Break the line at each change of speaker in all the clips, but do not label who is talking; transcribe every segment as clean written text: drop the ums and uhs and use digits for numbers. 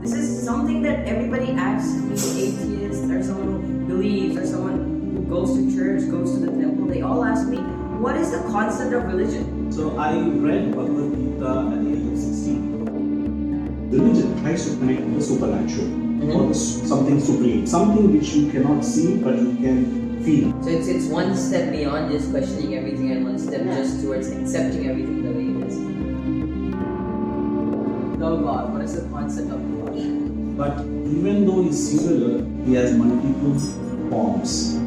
This is something that everybody asks me, atheists or someone who believes or someone who goes to church, goes to the temple. They all ask me, what is the concept of religion?
So I read Bhagavad Gita at the age of 16. Religion tries to connect with the supernatural or something supreme, something which you cannot see but you can feel.
So it's one step beyond just questioning everything and one step just towards accepting everything the way it is. No God, what is the concept of God?
But even though he's singular, he has multiple forms.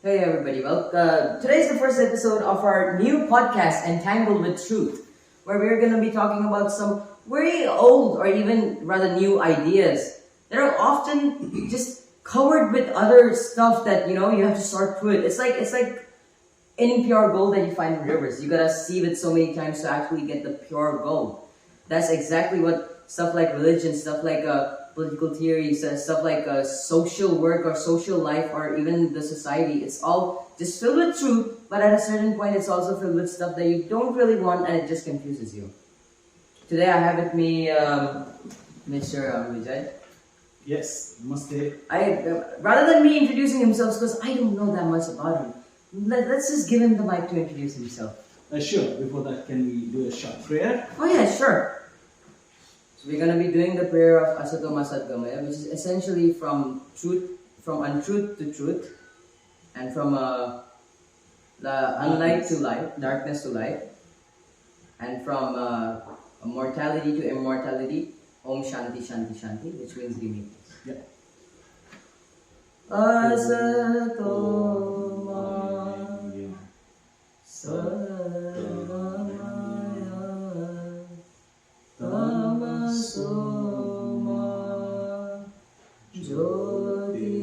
Hey everybody, well, today's the first episode of our new podcast, Entangled with Truth, where we're going to be talking about some very old or even rather new ideas that are often just covered with other stuff that, you have to sort through it. It's like any pure gold that you find in rivers. You gotta sieve it so many times to actually get the pure gold. That's exactly what stuff like religion, stuff like political theories, stuff like social work or social life or even the society. It's all just filled with truth, but at a certain point it's also filled with stuff that you don't really want and it just confuses you. Today I have with me Mr. Vijay.
Yes, namaste.
Rather than me introducing himself, because I don't know that much about him, let's just give him the mic to introduce himself.
Sure, before that, can we do a short prayer?
Oh yeah, sure. So we're going to be doing the prayer of Asatoma Satgamaya, which is essentially from untruth to truth, and from the unlight to light, darkness to light, and from mortality to immortality, Om Shanti Shanti Shanti, which means give me peace.
Yeah.
Asatoma Satgamaya Tamasoma Jyotirgamaya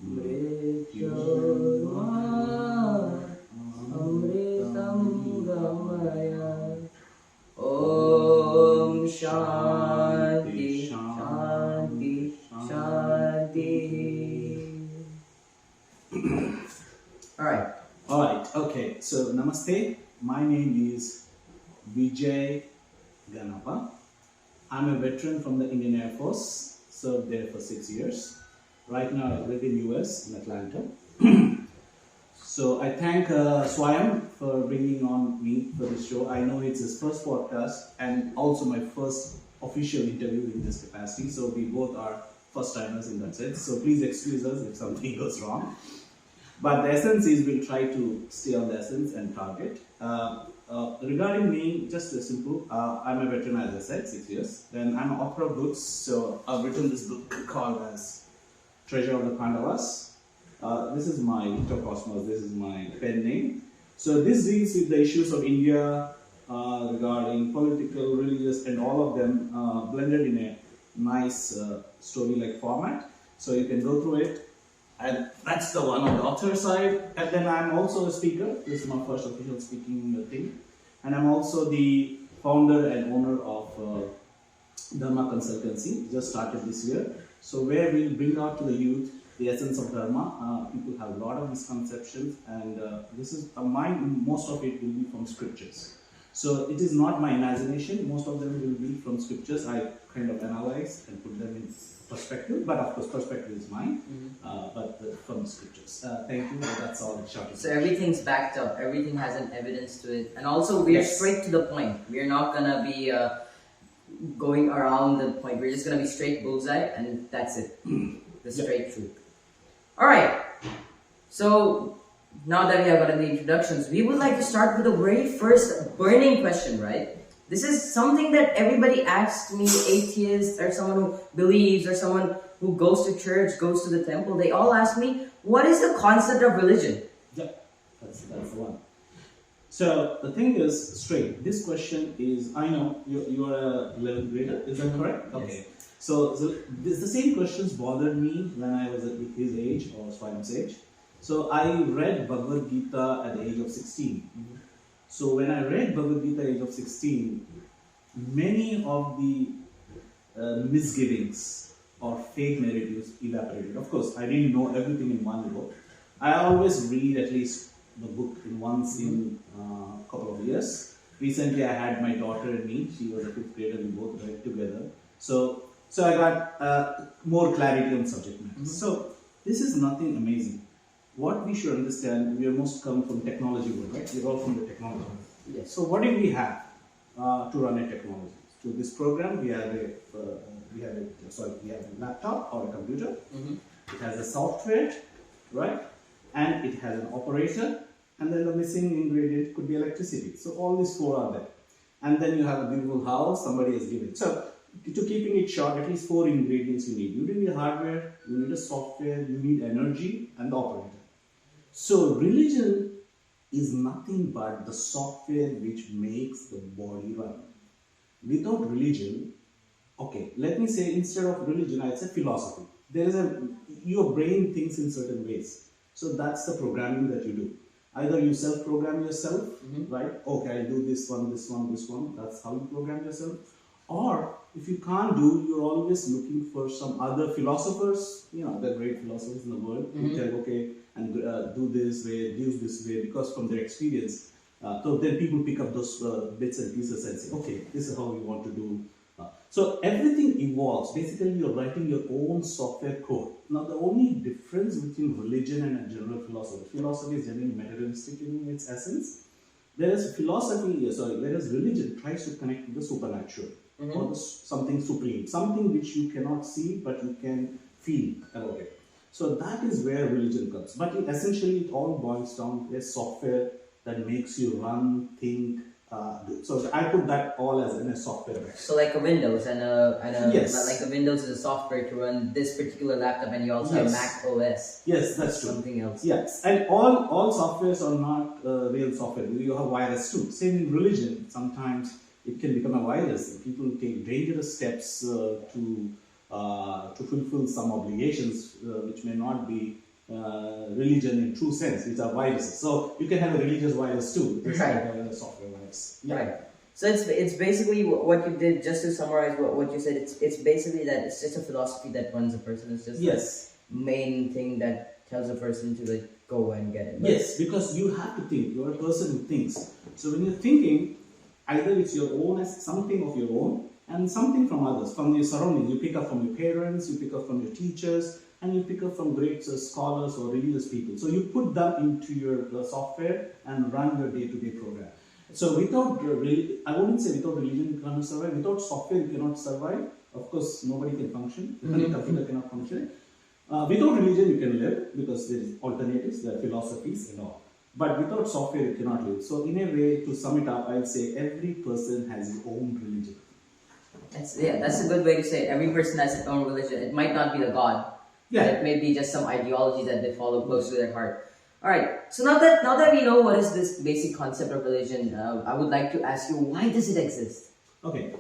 Mrityurma Amritam Gamaya Om Shanti Shanti Shanti.
Alright, okay. So, namaste. My name is Vijay Gana. I'm a veteran from the Indian Air Force, served there for 6 years. Right now I live in US, in Atlanta. So I thank Swayam for bringing on me for this show. I know it's his first podcast and also my first official interview in this capacity. So we both are first timers in that sense. So please excuse us if something goes wrong. But the essence is we'll try to stay on the essence and target. Regarding me, just simple. I'm a veteran, as I said, 6 years. Then I'm an author of books. So I've written this book called as Treasure of the Pandavas. This is my Cosmos, this is my pen name. So this deals with the issues of India regarding political, religious and all of them blended in a nice story-like format. So you can go through it. And that's the one on the author side. And then I'm also a speaker. This is my first official speaking thing. And I'm also the founder and owner of Dharma Consultancy, just started this year. So where we'll bring out to the youth the essence of Dharma. People have a lot of misconceptions, and this is most of it will be from scriptures. So it is not my imagination. Most of them will be from scriptures. I kind of analyze and put them in perspective, but of course perspective is mine, but from the scriptures. Thank you, that's all in short.
So everything's backed up, everything has an evidence to it, and also we're straight to the point. We're not gonna be going around the point, we're just gonna be straight bullseye, and that's it. The straight truth. Alright, so now that we have gotten the introductions, we would like to start with the very first burning question, right? This is something that everybody asks me, atheists or someone who believes or someone who goes to church, goes to the temple. They all ask me, what is the concept of religion?
Yeah, that's the one. So the thing is straight. This question is, I know you are a 11th grader, is that correct?
Yes.
Okay. So the same questions bothered me when I was at his age or Swayam's age. So I read Bhagavad Gita at the age of 16. So when I read Bhagavad Gita at the age of 16, many of the misgivings or fake narratives evaporated. Of course, I didn't know everything in one go. I always read at least the book in once in a couple of years. Recently, I had my daughter and me. She was a fifth grader. We both read together. So I got more clarity on subject matter. So this is nothing amazing. What we should understand, we are most come from technology world, right? We're all from the technology world.
Yes.
So what do we have to run a technology? To this program, we have a laptop or a computer. It has a software, right? And it has an operator, and then the missing ingredient could be electricity. So all these four are there. And then you have a beautiful house somebody has given. So to keeping it short, at least four ingredients you need. You need a hardware, you need a software, you need energy, and the operator. So religion is nothing but the software which makes the body run. Without religion, okay, let me say instead of religion, I'd say philosophy. Your brain thinks in certain ways. So that's the programming that you do. Either you self-program yourself, right? Okay, I'll do this one, this one, this one. That's how you program yourself. Or if you can't do, you're always looking for some other philosophers, the great philosophers in the world, who tell, okay, and do this way, do this way, because from their experience, so then people pick up those bits and pieces and say, okay, this is how we want to do. So everything evolves. Basically, you're writing your own software code. Now, the only difference between religion and a general philosophy is generally materialistic in its essence. Whereas religion tries to connect with the supernatural or something supreme, something which you cannot see but you can feel about it. So that is where religion comes. But essentially, it all boils down to a software that makes you run, think, do. So I put that all as in a software.
So like a Windows
yes.
Like a Windows is a software to run this particular laptop, and you also have Mac OS.
Yes, that's true.
Something else.
Yes, and all softwares are not real software. You have virus too. Same in religion. Sometimes it can become a virus. People take dangerous steps to fulfill some obligations which may not be religion in true sense, which are viruses. So you can have a religious virus too. It's
right.
Like a software virus. Yeah.
Right. So it's basically what you did. Just to summarize what you said, it's basically that it's just a philosophy that runs a person. It's just the main thing that tells a person to like go and get it. Right?
Yes, because you have to think. You're a person who thinks. So when you're thinking, either it's your own, as something of your own, and something from others, from your surroundings. You pick up from your parents, you pick up from your teachers, and you pick up from great scholars or religious people. So you put them into your software and run your day-to-day program. So without I wouldn't say without religion you cannot survive. Without software you cannot survive. Of course, nobody can function. The computer cannot function. Without religion you can live because there is alternatives, there are philosophies and all. But without software you cannot live. So in a way, to sum it up, I would say every person has his own religion.
That's a good way to say it. Every person has its own religion. It might not be the God.
Yeah.
It may be just some ideology that they follow close to their heart. All right. So now that we know what is this basic concept of religion, I would like to ask you, why does it exist?
Okay.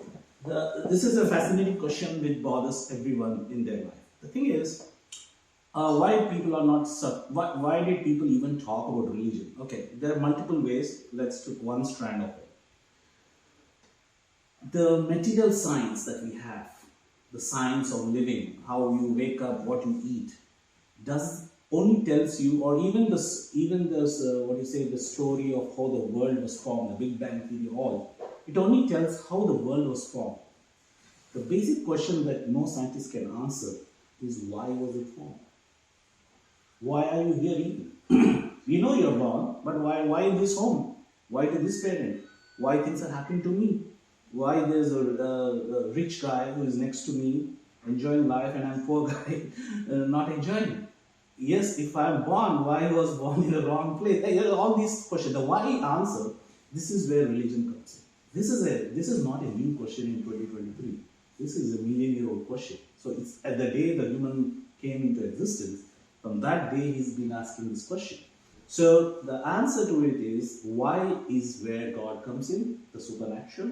This is a fascinating question which bothers everyone in their life. The thing is, why people are not why did people even talk about religion? Okay, there are multiple ways. Let's take one strand of it. The material science that we have, the science of living, how you wake up, what you eat, only tells you, or even this the story of how the world was formed, the Big Bang theory, all. It only tells how the world was formed. The basic question that no scientist can answer is, why was it formed? Why are you here even? We know you're born, but why in this home? Why to this parent? Why things are happening to me? Why there's a rich guy who is next to me enjoying life and I'm poor guy not enjoying it? Yes, if I'm born, why I was born in the wrong place? All these questions, the why answer, this is where religion comes in. This is not a new question in 2023. This is a million-year-old question. So it's at the day the human came into existence, from that day he's been asking this question. So the answer to it is, why is where God comes in, the supernatural,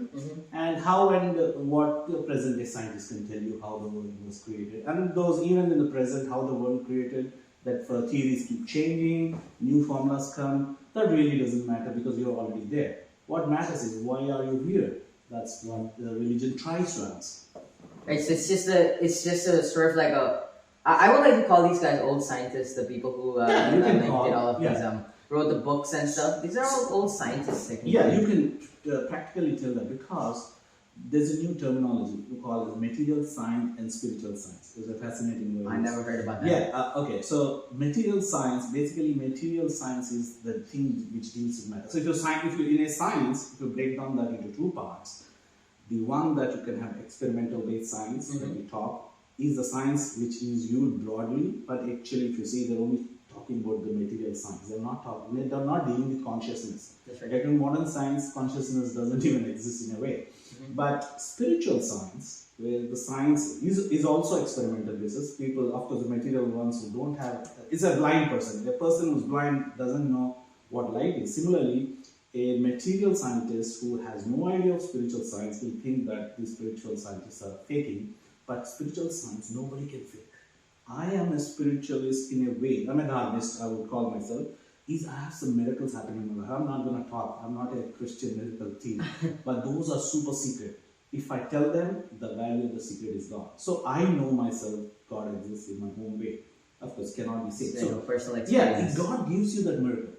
and how and what the present day scientists can tell you how the world was created. And those even in the present, how the world created, that theories keep changing, new formulas come, that really doesn't matter because you're already there. What matters is, why are you here? That's what the religion tries to answer.
Right, so it's just a sort of like a. I would like to call these guys old scientists, the people who
You can
like,
call,
did all of
yeah.
these wrote the books and stuff. These are all old scientists, technically.
Yeah, you can practically tell that because there's a new terminology we call it material science and spiritual science. It's a fascinating word.
I never heard about that.
Yeah, okay. So material science, basically material science is the thing which deals with matter. So if you in a science, if you break down that into two parts, the one that you can have experimental based science that we talk is the science which is used broadly, but actually if you see they're only talking about the material science. They're not dealing with consciousness.
That's right.
Like in modern science, consciousness doesn't even exist in a way. But spiritual science, where the science is also experimental basis. People, of course, the material ones who don't have, is a blind person. A person who's blind doesn't know what light is. Similarly, a material scientist who has no idea of spiritual science will think that these spiritual scientists are faking. But spiritual science, nobody can fake. I am a spiritualist in a way. I'm a Dharmist, I would call myself. I have some miracles happening in my life. I'm not going to talk. I'm not a Christian miracle thief. But those are super secret. If I tell them, the value of the secret is gone. So I know myself, God exists in my own way. Of course, cannot be seen.
So personal experience.
Yeah, God gives you that miracle.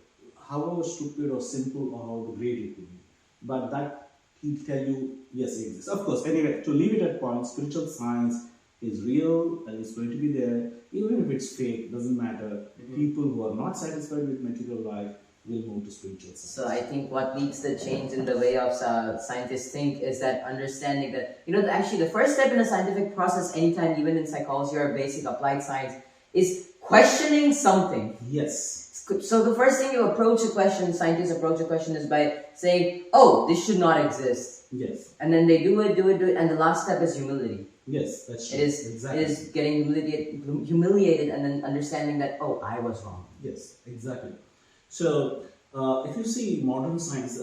However stupid or simple or how great it could be. But that He'll tell you, yes, it exists. Of course, anyway, to leave it at point, spiritual science is real and it's going to be there. Even if it's fake, doesn't matter. People who are not satisfied with material life will move to spiritual science.
So I think what leads the change in the way of scientists think is that understanding that, actually the first step in a scientific process, anytime, even in psychology or basic applied science, is questioning something.
Yes.
So the first thing scientists approach a question is by saying, oh, this should not exist.
Yes.
And then they do it, and the last step is humility.
Yes, that's true.
It is getting humiliated and then understanding that, oh, I was wrong.
Yes, exactly. So, if you see modern science,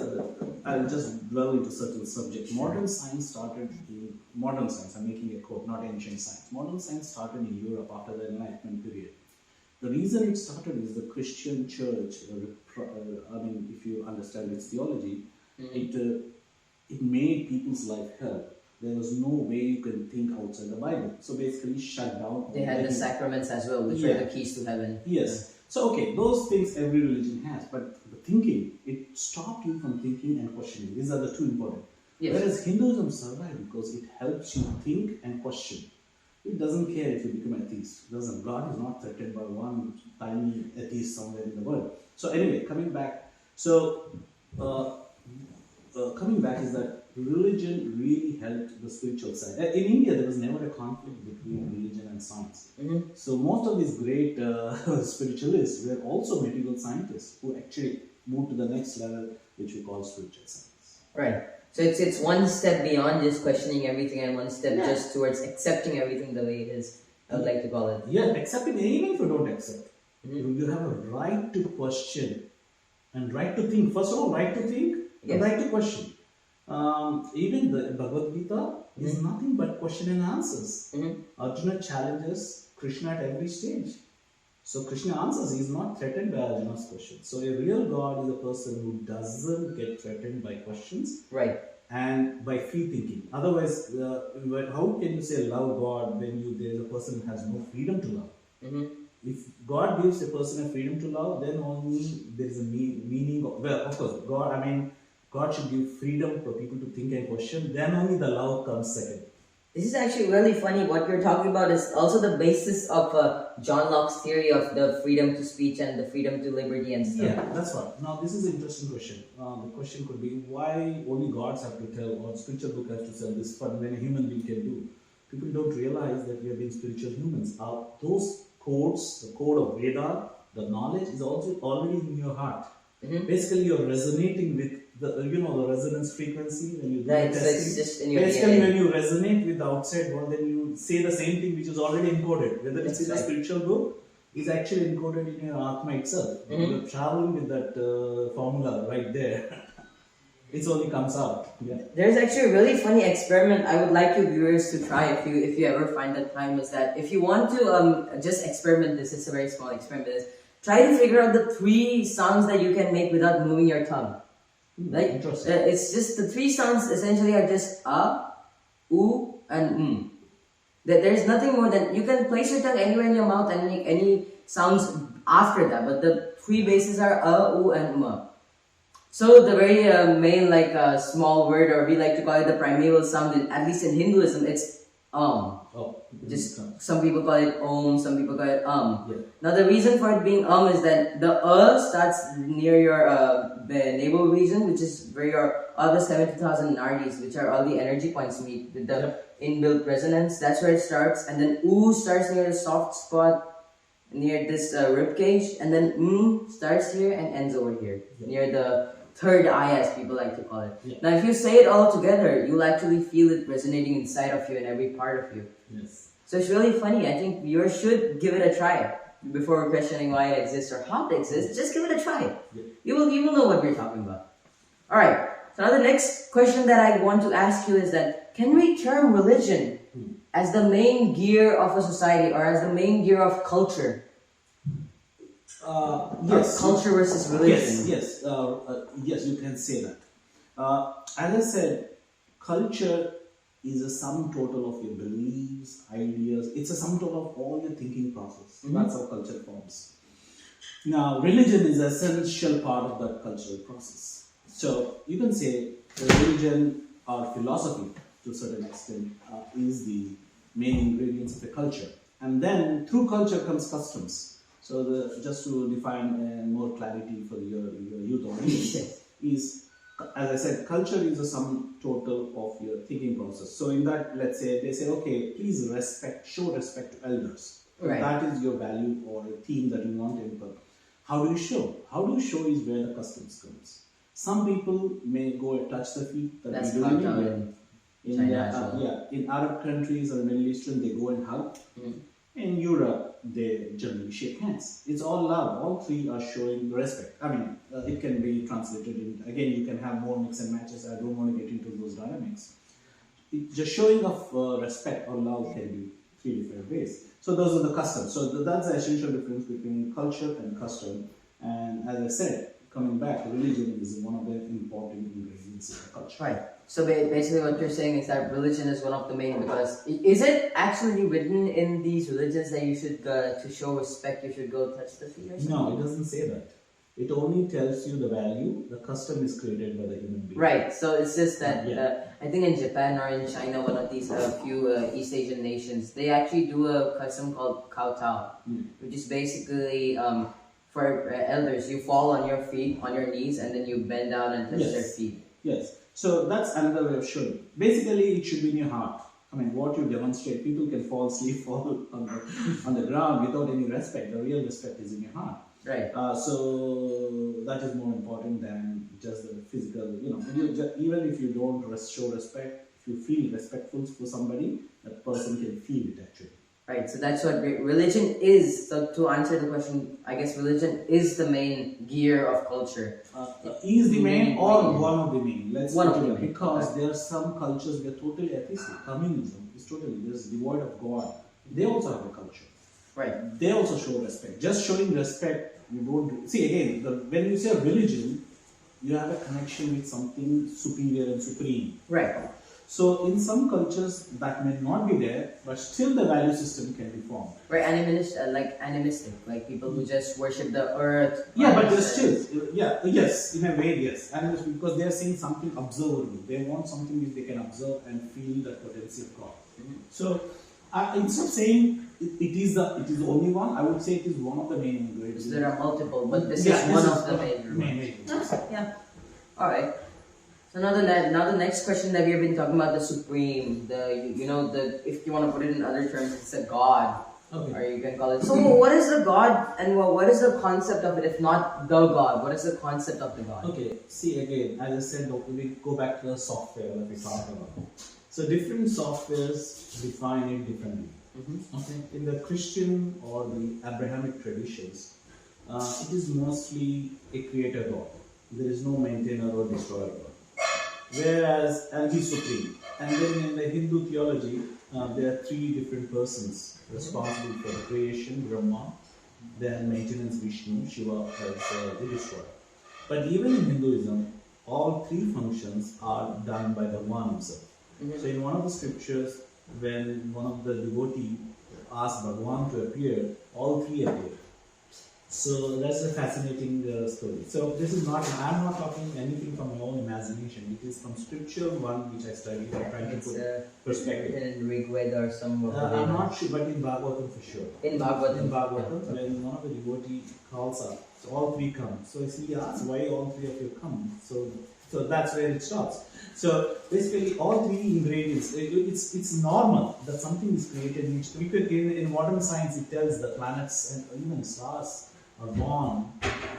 I'll just dwell into certain subjects. Modern science, I'm making a quote, not ancient science. Modern science started in Europe after the Enlightenment period. The reason it started is the Christian church, if you understand its theology, it made people's life hell. There was no way you can think outside the Bible. So basically shut down.
They had the sacraments as well, which are the keys to heaven.
Yes. So okay, those things every religion has, but the thinking, it stopped you from thinking and questioning. These are the two important.
Yes.
Whereas Hinduism survived because it helps you think and question. It doesn't care if you become atheist. God is not threatened by one tiny atheist somewhere in the world. So anyway, coming back. So coming back is that religion really helped the spiritual side. In India, there was never a conflict between religion and science. So most of these great spiritualists were also material scientists who actually moved to the next level, which we call spiritual science.
Right. So it's one step beyond just questioning everything and one step just towards accepting everything the way it is. I would like to call it.
Yeah, accepting even if you don't accept. You have a right to question and right to think. First of all, right to think and right to question. Even the Bhagavad Gita is nothing but question and answers. Arjuna challenges Krishna at every stage. So Krishna answers, he is not threatened by Arjuna's question. So a real God is a person who doesn't get threatened by questions.
Right.
And by free thinking. Otherwise, how can you say love God when there is a person who has no freedom to love? If God gives a person a freedom to love, then only there is a meaning of, of course, God should give freedom for people to think and question, then only the love comes second.
This is actually really funny. What you're talking about is also the basis of John Locke's theory of the freedom to speech and the freedom to liberty and stuff.
Yeah, that's right. Now, this is an interesting question. The question could be, why only gods have to tell, or spiritual book has to tell this fun when a human being can do? People don't realize that we have been spiritual humans. Those codes, the code of Veda, the knowledge is also already in your heart. Basically, you're resonating with the resonance frequency when you do the testing.
So it's just in your
Basically,
DNA.
when you resonate with the outside world, then you say the same thing which is already encoded. Whether it's in a spiritual book, is actually encoded in your Atma itself. You're traveling with that formula right there. It only comes out. Yeah.
There's actually a really funny experiment I would like you viewers to try if you ever find that time. Is that if you want to just experiment this? It's a very small experiment. Try to figure out the 3 sounds that you can make without moving your tongue. Like
Interesting.
it's just the three sounds essentially are just a, u, and There's nothing more than you can place your tongue anywhere in your mouth and make any sounds after that, but the three bases are a, u, and So the very main small word, or we like to call it the primeval sound, at least in Hinduism, it's
Oh,
Just some people call it om, some people call it
Yeah.
Now the reason for it being is that the starts near your navel region, which is where your all the 70,000 nadis, which are all the energy points meet with the inbuilt resonance. That's where it starts, and then u starts near the soft spot near this rib cage, and then starts here and ends over here near the third eye, as people like to call it. Now, if you say it all together, you'll actually feel it resonating inside of you and every part of you.
Yes.
So it's really funny. I think viewers should give it a try before questioning why it exists or how it exists. Just give it a try. You will know what we're talking about. All right. So now the next question that I want to ask you is that can we term religion as the main gear of a society or as the main gear of culture?
Yes.
Culture versus religion.
Yes, you can say that. As I said, culture is a sum total of your beliefs, ideas. It's a sum total of all your thinking process. That's how culture forms. Now, religion is an essential part of that cultural process. So, you can say religion or philosophy, to a certain extent, is the main ingredients of a culture. And then, through culture comes customs. So, just to define more clarity for your youth audience, is, as I said, culture is a sum total of your thinking process. So, in that, let's say, they say, okay, please show respect to elders.
Right.
That is your value or a theme that you want to input. How do you show? How do you show is where the customs comes. Some people may go and touch the feet.
That's
we do in India. In
China,
in Arab countries or Middle Eastern, they go and hug. In Europe, they generally shake hands. It's all love. All three are showing respect. I mean, it can be translated in, again, you can have more mix and matches. I don't want to get into those dynamics. Just showing of respect or love can be three different ways. So those are the customs. So that's the essential difference between culture and custom. And as I said, coming back, religion is one of the important ingredients in the culture.
Right. So basically what you're saying is that religion is one of the main, because is it actually written in these religions that you should, to show respect, you should go touch the feet or something?
No, it doesn't say that. It only tells you the value. The custom is created by the human being.
Right. So it's just that I think in Japan or in China, one of these few East Asian nations, they actually do a custom called kowtow, which is basically for elders, you fall on your feet, on your knees, and then you bend down and touch their feet.
Yes. So that's another way of showing. Basically, it should be in your heart. I mean, what you demonstrate, people can fall on the ground without any respect. The real respect is in your heart.
Right.
So that is more important than just the physical. Even if you don't show respect, if you feel respectful for somebody, that person can feel it actually.
Right, so that's what religion is. So to answer the question, I guess religion is the main gear of culture.
Is the main or one of the main? Let's
one
put
of
it
the main.
Because there are some cultures that are totally atheistic. Communism is totally devoid of God. They also have a culture.
Right.
They also show respect. Just showing respect, you don't do. See again, when you say religion, you have a connection with something superior and supreme.
Right.
So in some cultures that may not be there, but still the value system can be formed.
Right, animistic, like people who just worship the earth.
Yeah, but they're still, yes, in a way, yes. Animistic, because they are seeing something observable. They want something which they can observe and feel the potency of God. So instead of saying it is the only one, I would say it is one of the main ingredients.
There are multiple, but this is one of the main. Yeah. All right. So now the next question that we have been talking about, the supreme, if you want to put it in other terms, it's a god, or you can call it. So what is the god, and what is the concept of it? If not the god, what is the concept of the god?
Okay. See again, as I said, we go back to the software that we talked about. So different softwares define it differently. Okay. In the Christian or the Abrahamic traditions, it is mostly a creator God. There is no maintainer or destroyer God. And he's supreme. And then in the Hindu theology, there are three different persons responsible for the creation: Brahma, then maintenance Vishnu, Shiva as the destroyer. But even in Hinduism, all three functions are done by the one himself.
Mhm.
So in one of the scriptures, when one of the devotee asked Bhagwan to appear, all three appeared. So that's a fascinating story. So this is not, I'm not talking anything from my own imagination. It is from scripture one which I studied. I'm trying to
It's
put perspective.
in Rig Veda or some of the
I'm not sure, but in Bhagavatam for sure.
In Bhagavatam.
In Bhagavatam, when one of the devotee calls up, so all three come. So he asks, why all three of you come? So that's where it starts. So basically, all three ingredients. It's normal that something is created. We could in modern science it tells the planets and even stars are born,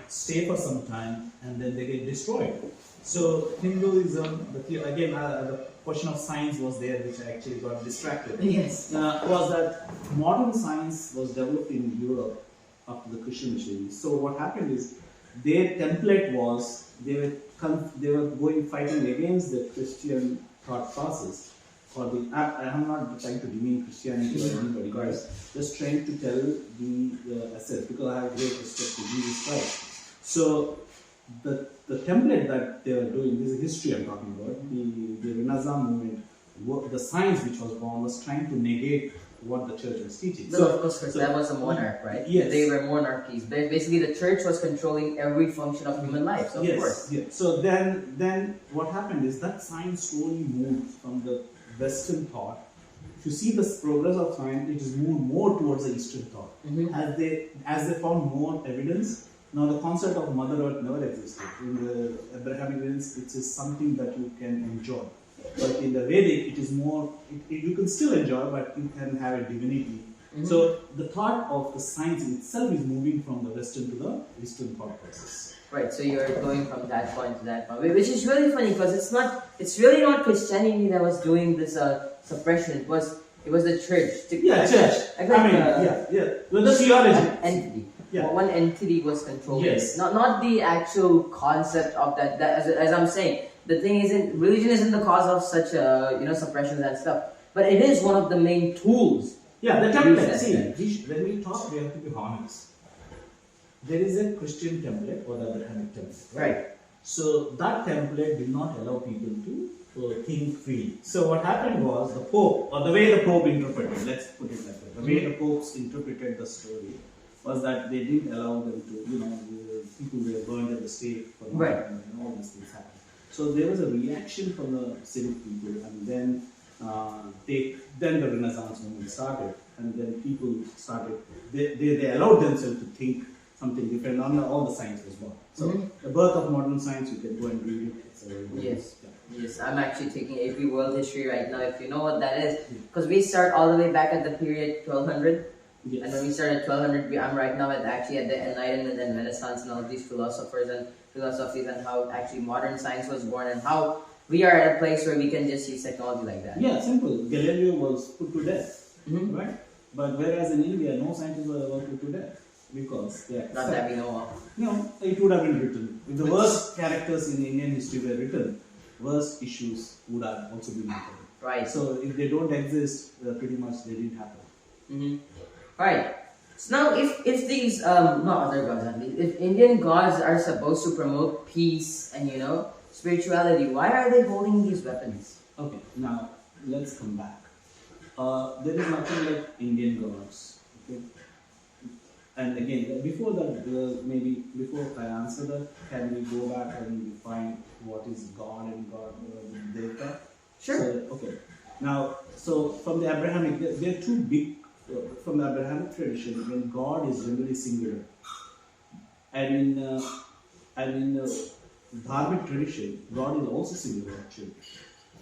stay for some time, and then they get destroyed. So Hinduism, the question of science was there, which I actually got distracted.
Yes.
Was that modern science was developed in Europe after the Christian missionaries. So what happened is their template was they were going fighting against the Christian thought process. I'm not trying to demean Christianity or anybody, guys. Just trying to tell the essence, because I have great respect to Jesus Christ. So the template that they were doing, this is history I'm talking about, the Renaissance movement, the science which was born was trying to negate what the church was teaching.
So of course, that was a monarch, right?
Yes.
They were monarchies. Basically, the church was controlling every function of human life. So of course.
Yes. So then what happened is that science slowly moved from the Western thought. If you see the progress of science, it is moved more towards the Eastern thought.
Mm-hmm.
As they found more evidence. Now the concept of Mother Earth never existed. In the Abrahamic religions, it is something that you can enjoy. But in the Vedic, it is more, you can still enjoy, but you can have a divinity. Mm-hmm. So the thought of the science itself is moving from the Western to the Eastern thought process.
Right, so you're going from that point to that point, which is really funny because it's really not Christianity that was doing this suppression. It was the church.
Church. Well, the theology.
Entity.
Yeah.
One entity was controlling.
Yes.
Not the actual concept of that. As I'm saying, the thing isn't, religion isn't the cause of such suppressions and stuff, but it is one of the main tools.
Yeah, the template. See, when we talk, we have to be honest. There is a Christian template or the Abrahamic template.
Right.
So that template did not allow people to think freely. So what happened was the Pope, or the way the Pope interpreted, let's put it that way, the way the popes interpreted the story was that they didn't allow them to, people were burned at the stake for and all these things happened. So there was a reaction from the civic people, and then then the Renaissance movement started, and then people started, they allowed themselves to think something different. All the science was born. So the birth of modern science, you can go and read it.
Yes, I'm actually taking AP World History right now, if you know what that is. Because we start all the way back at the period 1200.
Yes.
And when we start at 1200, I'm right now at the Enlightenment and Renaissance and all these philosophers and philosophies, and how actually modern science was born, and how we are at a place where we can just use technology like that.
Yeah, simple. Galileo was put to death, right? But whereas in India, no scientists were ever put to death. Because
not that we know of.
No, it would have been written. If the worst characters in Indian history were written, worst issues would have also been written.
Right.
So if they don't exist, pretty much they didn't happen.
Mm-hmm. Right. So now, if these not other gods, if Indian gods are supposed to promote peace and spirituality, why are they holding these weapons?
Okay. Now let's come back. There is nothing like Indian gods. Okay. And again, before that, maybe before I answer that, can we go back and define what is God and God Devta?
Sure.
So, okay. Now, so from the Abrahamic, there are two big, from the Abrahamic tradition, when God is generally singular. And in Dharmic tradition, God is also singular actually.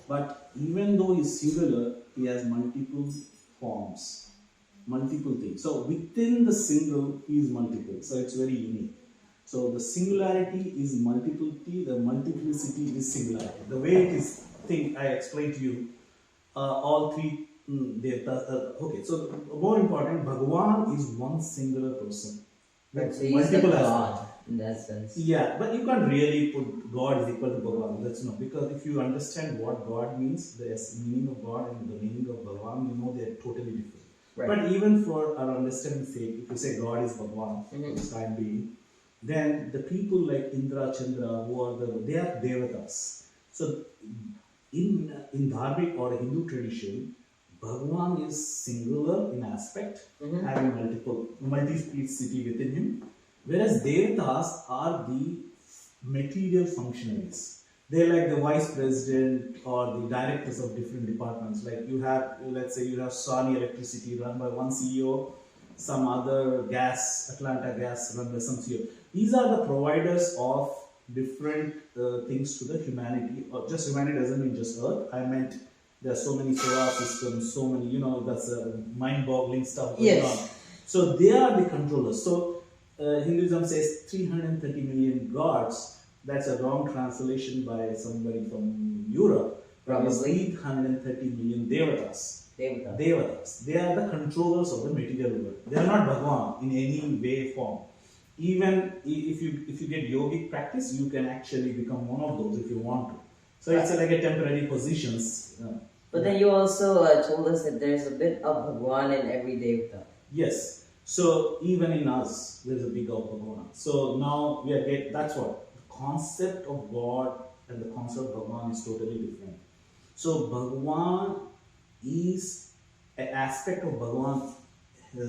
But even though he's singular, he has multiple forms. Multiple things. So within the single, he is multiple. So it's very unique. So the singularity is multiplicity, the multiplicity is singularity. The way it is, I explained to you, all three devtas. Okay, so more important, Bhagavan is one singular person.
Right, so he's the God in that sense.
Yeah, but you can't really put God is equal to Bhagavan. That's not, because if you understand what God means, the meaning of God and the meaning of Bhagavan, you know they are totally different. Right. But even for our understanding's sake, if you say God is Bhagavan, for this time being, Then the people like Indra, Chandra, who are they are devatas. So in Dharmic or Hindu tradition, Bhagwan is singular in aspect, having multiplicity within him, whereas devatas are the material functionaries. They're like the vice president or the directors of different departments. Like you have, let's say you have Sony Electricity run by one CEO, some other gas, Atlanta Gas run by some CEO. These are the providers of different things to the humanity, or just humanity doesn't mean just Earth. I meant there are so many solar systems, so many, that's a mind-boggling stuff going on. So they are the controllers. So Hinduism says 330 million gods. That's a wrong translation by somebody from Europe.
Probably
330 million devatas.
Devata.
Devatas. They are the controllers of the material world. They are not Bhagwan in any way, form. Even if you get yogic practice, you can actually become one of those if you want to. So it's like a temporary positions.
But then you also told us that there's a bit of Bhagwan in every Devata.
Yes. So even in us, there's a big of Bhagwan. So now that's what the concept of God and the concept of Bhagwan is totally different. So Bhagwan is an aspect of Bhagwan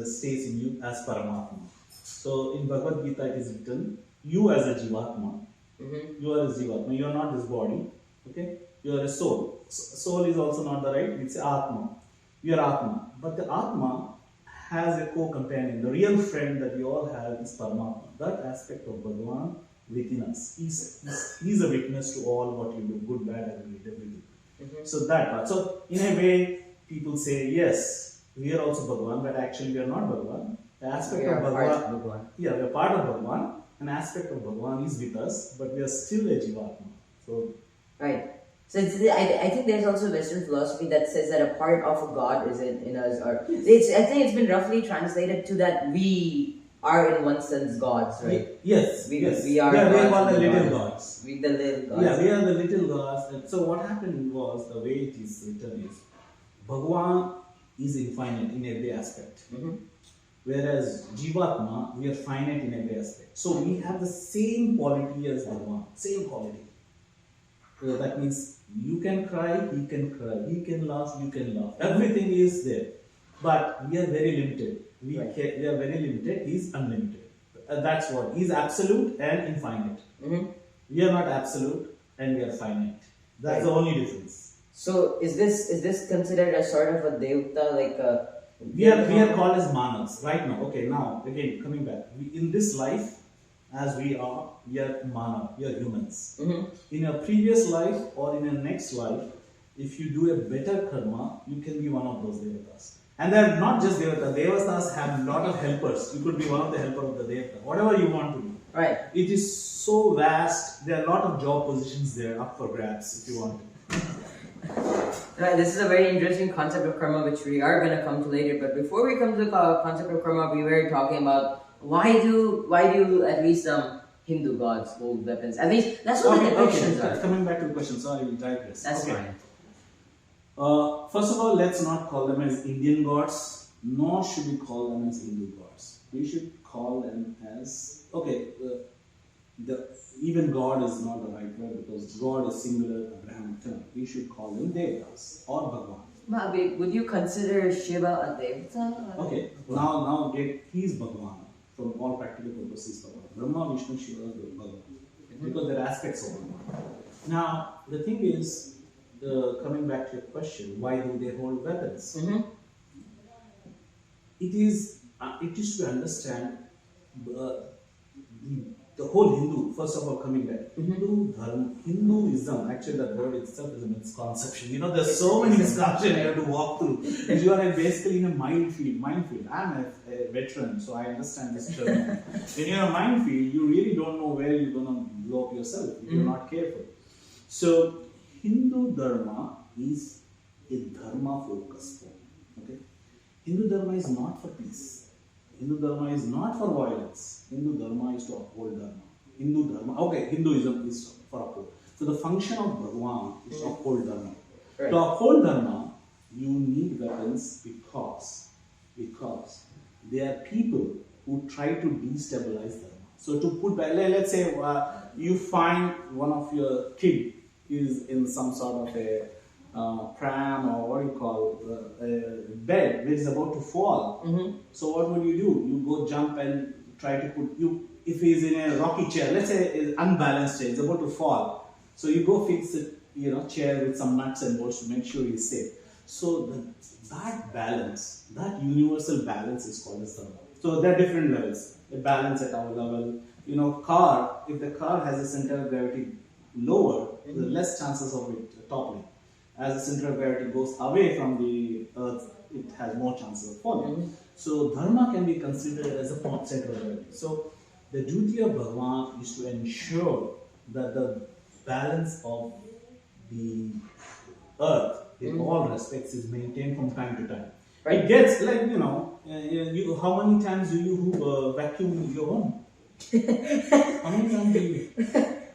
stays in you as Paramatma. So in Bhagavad Gita it is written, you as a Jivatma, you are a Jivatma, you are not this body, okay? You are a soul. Soul is also not the right, it's Atma. You are Atma. But the Atma has a co-companion. The real friend that we all have is Paramatma. That aspect of Bhagavan within us. He's a witness to all what you do, good, bad, ugly, everything. So that part. So in a way, people say, yes, we are also Bhagavan, but actually we are not Bhagavan. The aspect of Bhagavan. Yeah, we are part of Bhagavan. An aspect of Bhagavan is with us, but we are still a Jivatma. So
right. So I think there's also Western philosophy that says that a part of a God is in us, or I think it's been roughly translated to that we are in one sense gods, right?
Yes.
We are
we are the little gods.
We the little gods.
Yeah, we are the little gods. And so what happened was, the way it is written is, Bhagavan is infinite in every aspect. Whereas Jivatma, we are finite in every aspect. So we have the same quality as Bhagavan, same quality. That means you can cry, he can cry, he can laugh, you can laugh. Everything is there. But we are very limited. We are very limited, he is unlimited. That's what. He is absolute and infinite. We are not absolute and we are finite. That's the only difference.
So is this considered a sort of a devta, like a...
We are called as manas right now. Okay, now again coming back. In this life, as we are mana, we are humans. In a previous life or in a next life, if you do a better karma, you can be one of those devatas. And they're not just devatas. Devatas have a lot of helpers. You could be one of the helpers of the devata. Whatever you want to do.
Right.
It is so vast. There are a lot of job positions there up for grabs if you want to.
Right, this is a very interesting concept of karma, which we are going to come to later. But before we come to the concept of karma, we were talking about why do at least Hindu gods hold weapons? At least that's what the depictions are.
Coming back to the question, sorry, we digress.
That's fine.
First of all, let's not call them as Indian gods, nor should we call them as Hindu gods. We should call them as even God is not the right word, because God is singular Abrahamic term. We should call them Devas or Bhagwan.
Would you consider Shiva a Devata?
Okay, now he's Bhagwan. From all practical purposes, Bhagwan. Brahma, Vishnu, Shiva, Bhagwan. Because they're aspects of Bhagwan. Now, the thing is, coming back to your question, why do they hold weapons? It is to understand the whole Hindu, first of all, coming back. Hinduism, actually that word itself is a misconception. There's so many misconceptions you have to walk through. You are basically in a minefield. I'm a veteran, so I understand this term. When you're in a minefield, you really don't know where you're going to blow up yourself if you're not careful. So, Hindu Dharma is a Dharma focused form. Okay? Hindu Dharma is not for peace. Hindu Dharma is not for violence. Hindu Dharma is to uphold Dharma. Hinduism is for uphold. So the function of Bhagwan is to uphold Dharma. Right. To uphold Dharma, you need weapons because there are people who try to destabilize Dharma. So to put, let's say you find one of your kid is in some sort of a pram or what do you call bed which is about to fall. So what would you do? You go jump and try to put you. If he's in a rocky chair, let's say it's unbalanced chair, it's about to fall. So you go fix it, chair with some nuts and bolts to make sure he's safe. So that balance, that universal balance is called as dharma. So there are different levels. The balance at our level, car. If the car has a center of gravity lower, the less chances of it toppling. As the center of gravity goes away from the earth, it has more chances of falling. So dharma can be considered as a center of gravity. So the duty of Bhagavan is to ensure that the balance of the earth in all respects is maintained from time to time. Right. It gets like, how many times do you vacuum your home? How many times do you?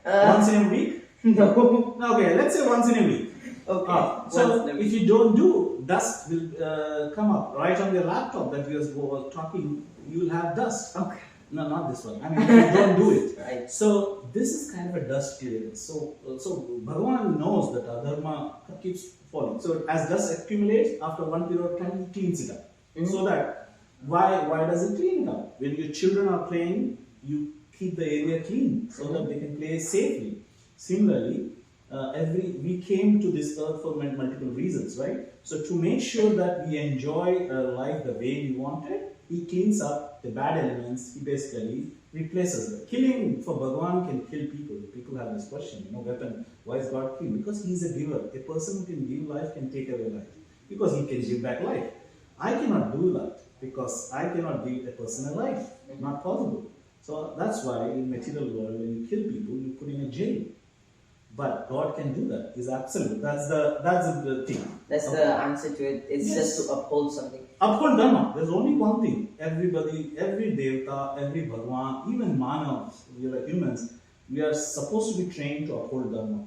Once in a week?
No.
Okay, let's say once in a week.
Okay.
So if you don't do, dust will come up right on your laptop that we were talking. You will have dust.
Okay.
No, not this one. I mean, you don't do it.
Right.
So this is kind of a dust clearance. So Bhagavan knows that dharma keeps falling. So as dust accumulates, after one period of time, he cleans it up. So that why does it clean it up? When your children are playing, you keep the area clean so that they can play safely. Similarly, we came to this earth for multiple reasons, right? So to make sure that we enjoy life the way we want it, he cleans up the bad elements. He basically replaces them. Killing for Bhagavan can kill people. People have this question, weapon. Why is God killing? Because he is a giver. A person who can give life can take away life. Because he can give back life. I cannot do that because I cannot give a person a life. Not possible. So that's why in material world, when you kill people, you put in a jail. But God can do that. He's absolute. That's the thing.
That's the answer to it. It's just to uphold something.
Uphold Dharma. There's only one thing. Everybody, every Devata, every Bhagwan, even Manavs, we are humans, we are supposed to be trained to uphold Dharma.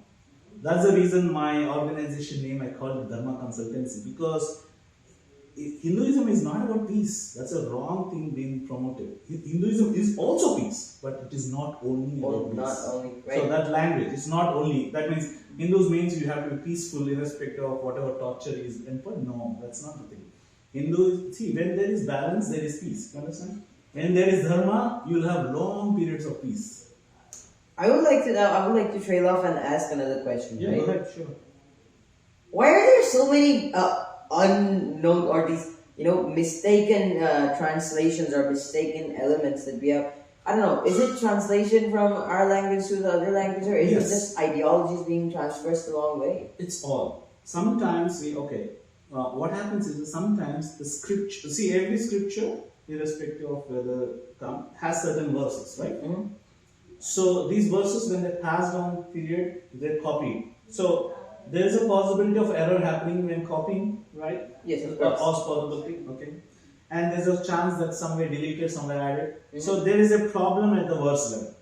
That's the reason my organization name I call it Dharma Consultancy, because Hinduism is not about peace. That's a wrong thing being promoted. Hinduism is also peace, but it is not only about peace.
Not only, right.
So that language, it's not only, that means Hindus means you have to be peaceful irrespective of whatever torture is imposed. No, that's not the thing. Hindus, see, when there is balance, there is peace. You understand? When there is dharma, you will have long periods of peace.
I would like to trail off and ask another question.
Yeah,
right?
go ahead, sure.
Why are there so many unknown or these mistaken translations or mistaken elements that we have? I don't know. Is it translation from our language to the other language, or is it just ideologies being transferred the wrong way?
It's all. Sometimes what happens is that sometimes the scripture. See, every scripture, irrespective of whether come, has certain verses, right? So these verses, when they pass down period, they're copied. So there is a possibility of error happening when copying, right?
Yes, of course.
Possibility, okay. And there's a chance that somewhere deleted, somewhere added. So there is a problem at the verse level.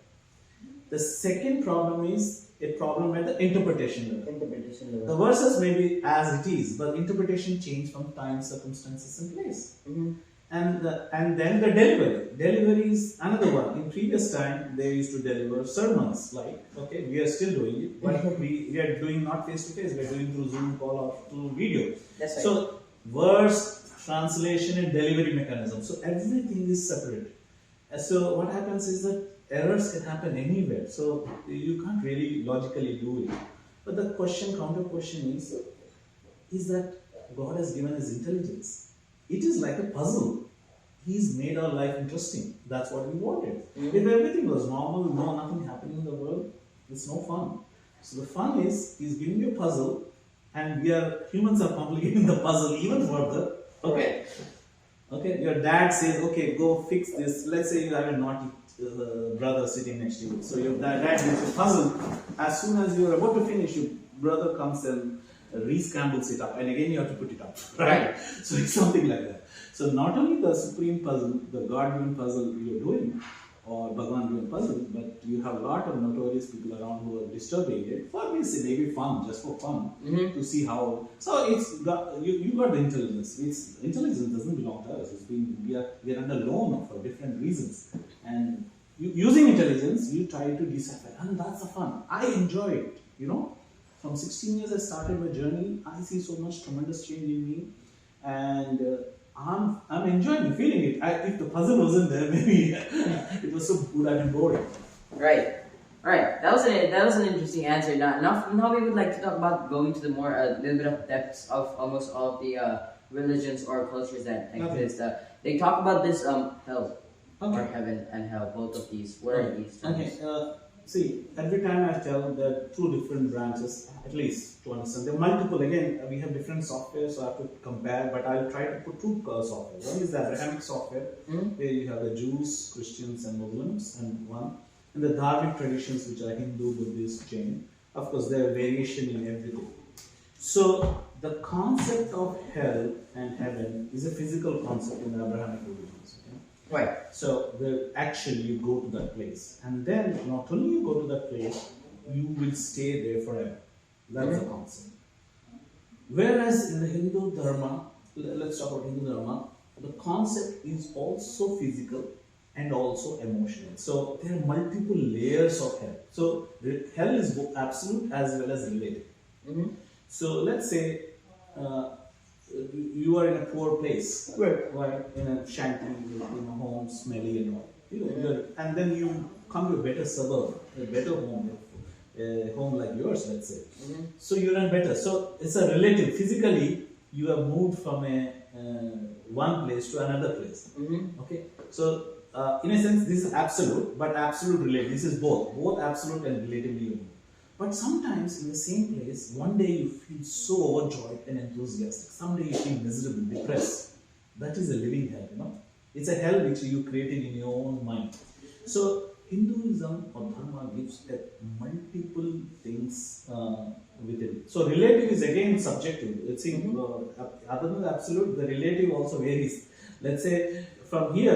The second problem is a problem at the interpretation level. The verses may be as it is, but interpretation change from time, circumstances, and place. And then the delivery. Delivery is another one. In previous time, they used to deliver sermons. We are still doing it, but we are doing not face to face. We are doing through Zoom call or through video.
That's right.
So verse, translation, and delivery mechanism. So everything is separate. So what happens is that errors can happen anywhere. So you can't really logically do it. But the counter question is that God has given us intelligence. It is like a puzzle. He's made our life interesting. That's what we wanted. If everything was normal, nothing happening in the world, it's no fun. So the fun is, he's giving you a puzzle, and humans are complicating the puzzle even further. Okay. Your dad says, okay, go fix this. Let's say you have a naughty brother sitting next to you. So your dad gives you a puzzle. As soon as you're about to finish, your brother comes and re-scrambles it up, and again you have to put it up. Right? So it's something like that. So not only the supreme puzzle, the God-given puzzle you're doing, or Bhagavan-given puzzle, but you have a lot of notorious people around who are disturbing it for maybe fun, just for fun, to see how. So you got the intelligence. Intelligence doesn't belong to us. We are under loan for different reasons, and using intelligence, you try to decipher, and that's the fun. I enjoy it. From 16 years I started my journey. I see so much tremendous change in me, and I'm enjoying feeling it. If the puzzle wasn't there, maybe it was so good I've been boring.
Right. All right. That was an interesting answer. Now we would like to talk about going to the more a little bit of depths of almost all of the religions or cultures that exist. They talk about this hell or heaven and hell. Both of these. What are these terms?
Okay. See, every time I tell there are two different branches, at least to understand. There are multiple. Again, we have different software, so I have to compare. But I'll try to put two software. One is the Abrahamic software, where you have the Jews, Christians, and Muslims, and one. And the Dharmic traditions, which are Hindu, Buddhist, Jain. Of course, there are variation in everything. So, the concept of hell and heaven is a physical concept in the Abrahamic religions.
Right.
So, actually you go to that place. And then, not only you go to that place, you will stay there forever. That's the concept. Whereas in the Hindu Dharma, let's talk about Hindu Dharma, the concept is also physical and also emotional. So there are multiple layers of hell. So hell is both absolute as well as relative. So let's say you are in a poor place, right? In a shanty, in a home, smelly and all. And then you come to a better suburb, a better home, a home like yours, let's say. So you're in better. So it's a relative. Physically, you have moved from one place to another place. Okay. So in a sense, this is absolute, but absolute relative. This is both absolute and relatively unique. But sometimes in the same place, one day you feel so overjoyed and enthusiastic. Someday you feel miserable, depressed. That is a living hell, It's a hell which you created in your own mind. So Hinduism or Dharma gives multiple things within it. So relative is again subjective. It's other than the absolute, the relative also varies. Let's say from here,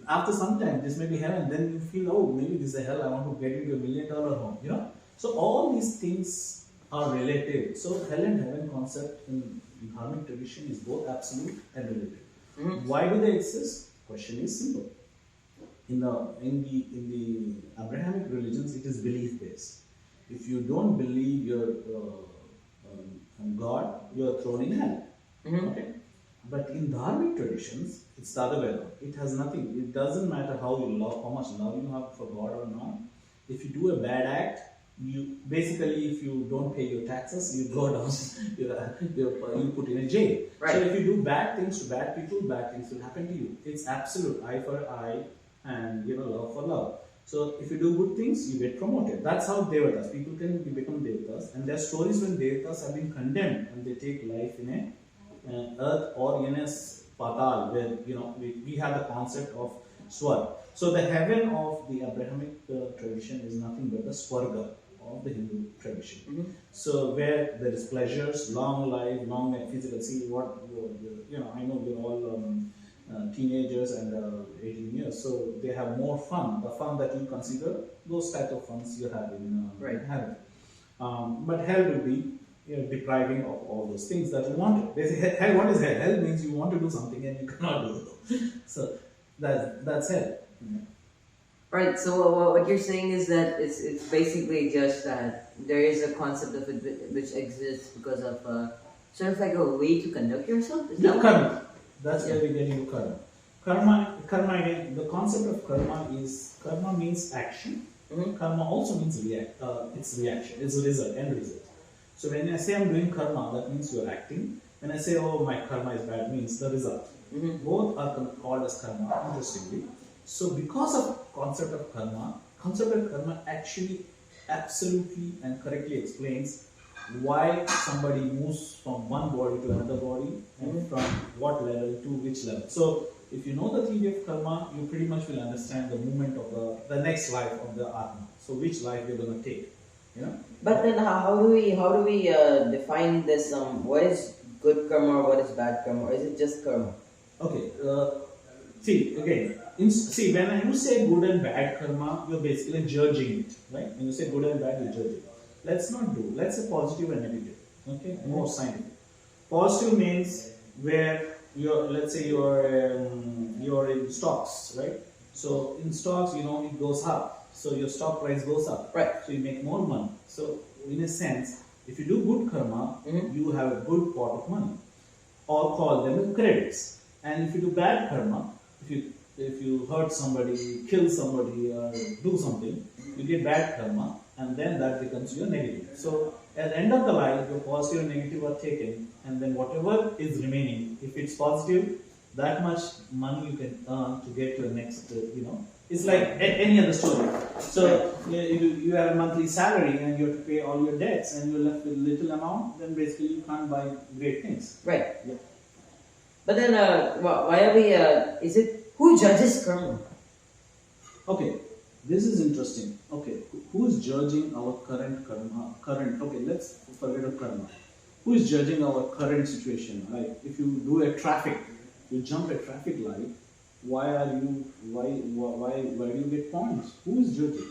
after some time, this may be heaven, then you feel, oh, maybe this is a hell, I want to get into $1 million home, So all these things are relative. So hell and heaven concept in Dharmic tradition is both absolute and relative. Why do they exist? Question is simple. In the Abrahamic religions, it is belief based. If you don't believe your God, you are thrown in hell. Okay? But in Dharmic traditions, it's the other way around. It has nothing. It doesn't matter how much love you have for God or not. If you do a bad act, if you don't pay your taxes, you go down, you put in a jail.
Right.
So if you do bad things to bad people, bad things will happen to you. It's absolute, eye for eye and love for love. So if you do good things, you get promoted. That's how Devatas. People can become Devatas, and there are stories when Devatas have been condemned and they take life in a earth or in a patal, where we have the concept of swarg. So the heaven of the Abrahamic tradition is nothing but the swarga of the Hindu tradition. So where there is pleasures, long life, long physical. See I know we're all teenagers and 18 years, so they have more fun. The fun that you consider, those type of funs you have in heaven. But hell will be depriving of all those things that you wanted. They say, hell, what is hell? Hell means you want to do something and you cannot do it. So that's hell.
Right. So what you're saying is that it's basically just that there is a concept of it which exists because of sort of like a way to conduct yourself. Is that
karma. That's where we get into karma. Karma again. The concept of karma means action. Karma also means it's reaction. It's a result, end result. So when I say I'm doing karma, that means you're acting. When I say, oh, my karma is bad, means the result. Both are called as karma, interestingly. So because of concept of karma actually absolutely and correctly explains why somebody moves from one body to another body and from what level to which level. So if you know the theory of karma, you pretty much will understand the movement of the next life of the Atma. So which life you're going to take.
But then how do we define this? What is good karma or what is bad karma, or is it just karma?
Okay. See again. When you say good and bad karma, you're basically judging it, right? When you say good and bad, you're judging. Let's say positive and negative. Okay, more scientific. Positive means where let's say you're in stocks, right? So in stocks, it goes up. So your stock price goes up.
Right.
So you make more money. So in a sense, if you do good karma, you have a good pot of money. Or call them credits. And if you do bad karma, if you hurt somebody, kill somebody, or do something, you get bad karma, and then that becomes your negative. So at the end of the line, your positive and negative are taken, and then whatever is remaining, if it's positive, that much money you can earn to get to the next, It's like any other story. So you have a monthly salary and you have to pay all your debts, and you're left with little amount, then basically you can't buy great things.
Right.
Yeah.
But then, why are we? Who judges karma?
Okay, this is interesting. Okay, who is judging our current karma? Okay, let's forget of karma. Who is judging our current situation? Like, if you do you jump a traffic light. Why do you get points? Who is judging?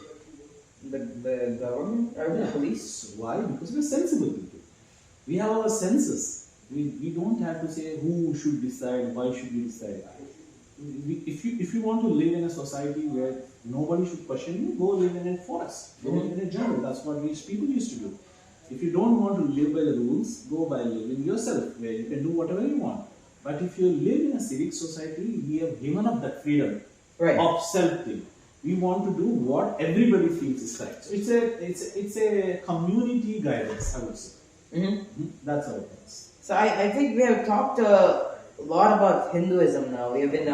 The government or the police?
Why? Because we're sensible people. We have our senses. We don't have to say who should decide, why should we decide. If you want to live in a society where nobody should question you, go live in a forest, go live in a jungle. That's what rich people used to do. If you don't want to live by the rules, go by living yourself, where you can do whatever you want. But if you live in a civic society, we have given up that freedom of self-thing. We want to do what everybody feels is correct. So it's a community guidance, I would say. That's how it is.
So I think we have talked a lot about Hinduism now. We have been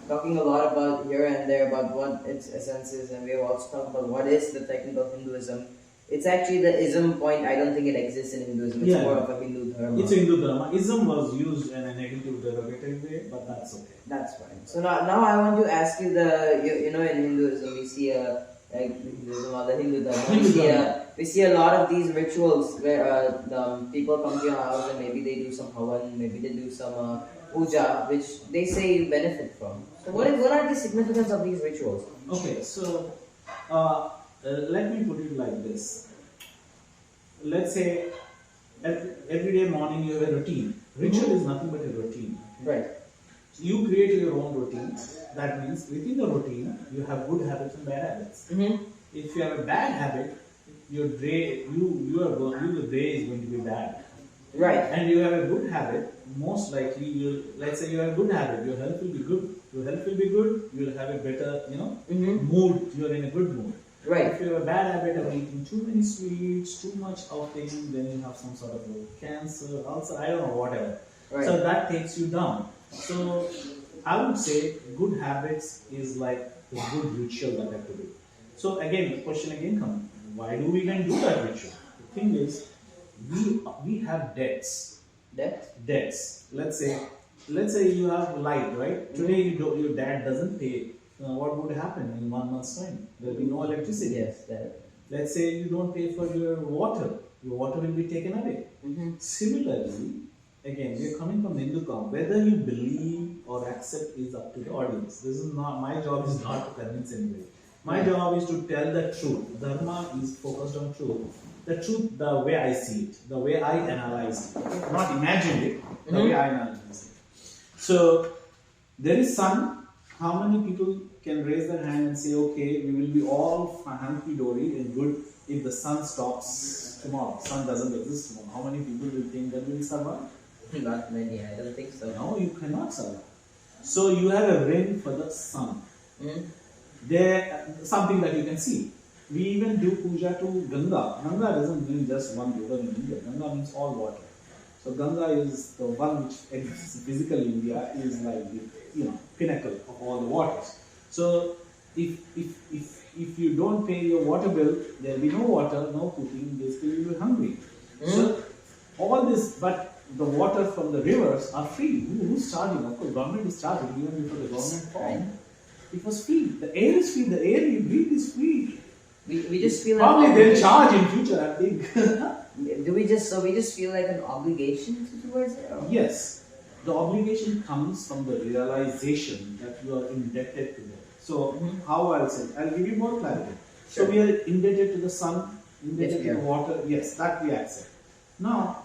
talking a lot about here and there about what its essence is, and we have also talked about what is the technical Hinduism. It's actually the ism point. I don't think it exists in Hinduism. It's more of a Hindu dharma.
It's a Hindu dharma. Ism was used in a negative, derogatory way, but that's okay.
That's fine. So now I want to ask you in Hinduism we see like Hinduism or the Hindu dharma. We see a lot of these rituals where the people come to your house and maybe they do some havan, maybe they do some puja, which they say you benefit from. So what are the significance of these rituals?
Okay, so let me put it like this. Let's say every day morning you have a routine. Ritual is nothing but a routine.
Right.
So you create your own routine. That means within the routine you have good habits and bad habits. If you have a bad habit, your day, the day is going to be bad.
Right.
And you have a good habit, most likely let's say you have a good habit, your health will be good. Your health will be good, you'll have a better, mood, you're in a good mood.
Right.
If you have a bad habit of eating too many sweets, too much of things, then you have some sort of cancer, ulcer, I don't know, whatever.
Right.
So that takes you down. So I would say good habits is like a good ritual that I have to do. So again, the question again comes, why do we even do that ritual? The thing is, we have debts. Debts. Let's say you have light, right? Today your dad doesn't pay. What would happen in 1 month's time? There will be no electricity.
Yes, that.
Let's say you don't pay for your water. Your water will be taken away. Similarly, again, we are coming from Hindu camp. Whether you believe or accept is up to the audience. This is not my job. Is not to convince anybody. My job is to tell the truth. Dharma is focused on truth. The truth, the way I see it, the way I analyze it, not imagine it, the way I analyze it. So there is sun. How many people can raise their hand and say, okay, we will be all hunky-dory and good if the sun stops tomorrow? Sun doesn't exist tomorrow. How many people will think that we will survive?
Not many, I don't think so.
No, you cannot survive. So you have a ring for the sun. There, something that you can see. We even do puja to Ganga. Ganga doesn't mean just one river in India. Ganga means all water. So Ganga is the one which exists physically in India, is like the pinnacle of all the waters. So if you don't pay your water bill, there will be no water, no cooking. Basically, you will be hungry. So all this, but the water from the rivers are free. Who's charging? Of course, government is charging even before the government formed. It was free. The air is free. The air you breathe is free.
We just feel
probably they'll charge in future, I think.
We just feel like an obligation towards it? Or?
Yes. The obligation comes from the realization that you are indebted to them. So how I'll say, I'll give you more clarity.
Sure.
So we are indebted to the sun, indebted to the water. Yes, that we accept. Now,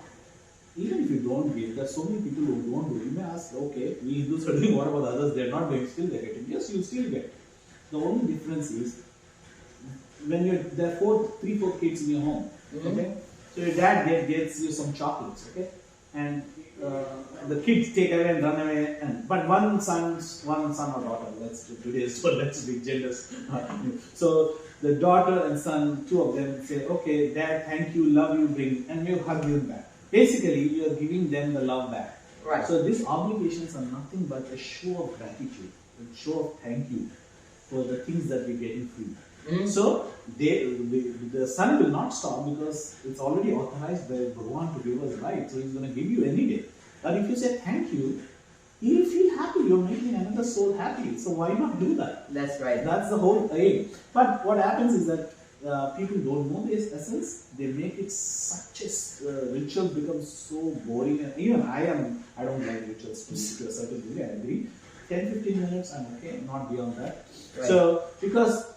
even if you don't give, there are so many people who don't do. You may ask, okay, we Hindus are doing, what about others? They're not doing, still they're getting. Yes, you still get. The only difference is when there are three, four kids in your home. Okay, so your dad gets you some chocolates. Okay, and the kids take away and run away. But one son or daughter. Let's be genders. So the daughter and son, two of them say, "Okay, Dad, thank you, love you, bring," and you hug them back. Basically, you are giving them the love back.
Right.
So these obligations are nothing but a show of gratitude, a show of thank you for the things that we get in free. So the son will not stop because it's already authorized by Bhagwan to give us life. So he's going to give you any day. But if you say thank you, you will feel happy. You're making another soul happy. So why not do that?
That's right.
That's the whole aim. But what happens is that people don't know this essence. They make it such a ritual becomes so boring. And even I don't like rituals to a certain degree. I agree. 10-15 minutes, I'm okay. Not beyond that. Right. So because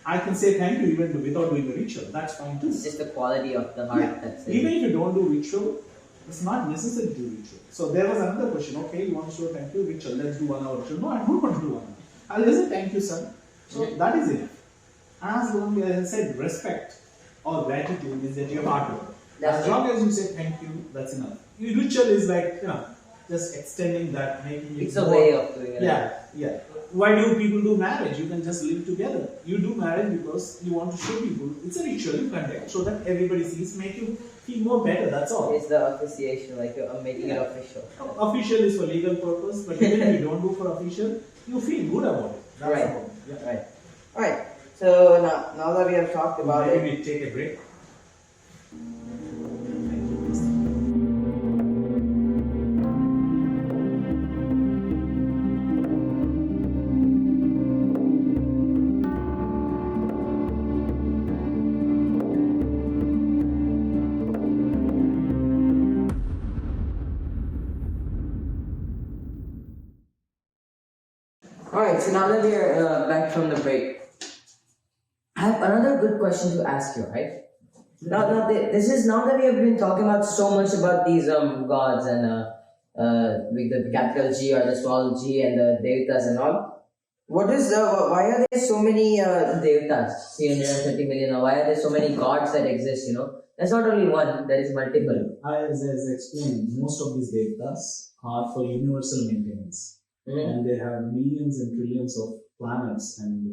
I can say thank you even without doing a ritual. That's fine too.
It's just the quality of the heart.
Yeah.
That's
Even if you don't do ritual, it's not necessary to do ritual. So there was another question. Okay, you want to show thank you ritual? Let's do 1 hour ritual. No, I don't want to do 1 hour. I'll just say thank you, son. So that is enough. As long as I said respect or gratitude is at your heart. As long as you say thank you, that's enough. Your ritual is like just extending that, making it.
It's a way of doing it.
Yeah. Why do people do marriage? You can just live together. You do marriage because you want to show people. It's a ritual you conduct so that everybody sees, make you feel more better. That's all.
It's the officiation, like you're making it official.
Official is for legal purpose, but even if you don't do for official, you feel good about it. That's
right.
all. Yeah.
Right. All right. So now that we have talked about it,
maybe we take a break.
Alright, so now that we're back from the break, I have another good question to ask you, right? Now that we have been talking about so much about these gods and with the capital G or the small g and the devatas and all. What is why are there so many devatas? 330 million. Or why are there so many gods that exist? There's not only one. There is multiple.
As explained, most of these devatas are for universal maintenance. And they have millions and trillions of planets and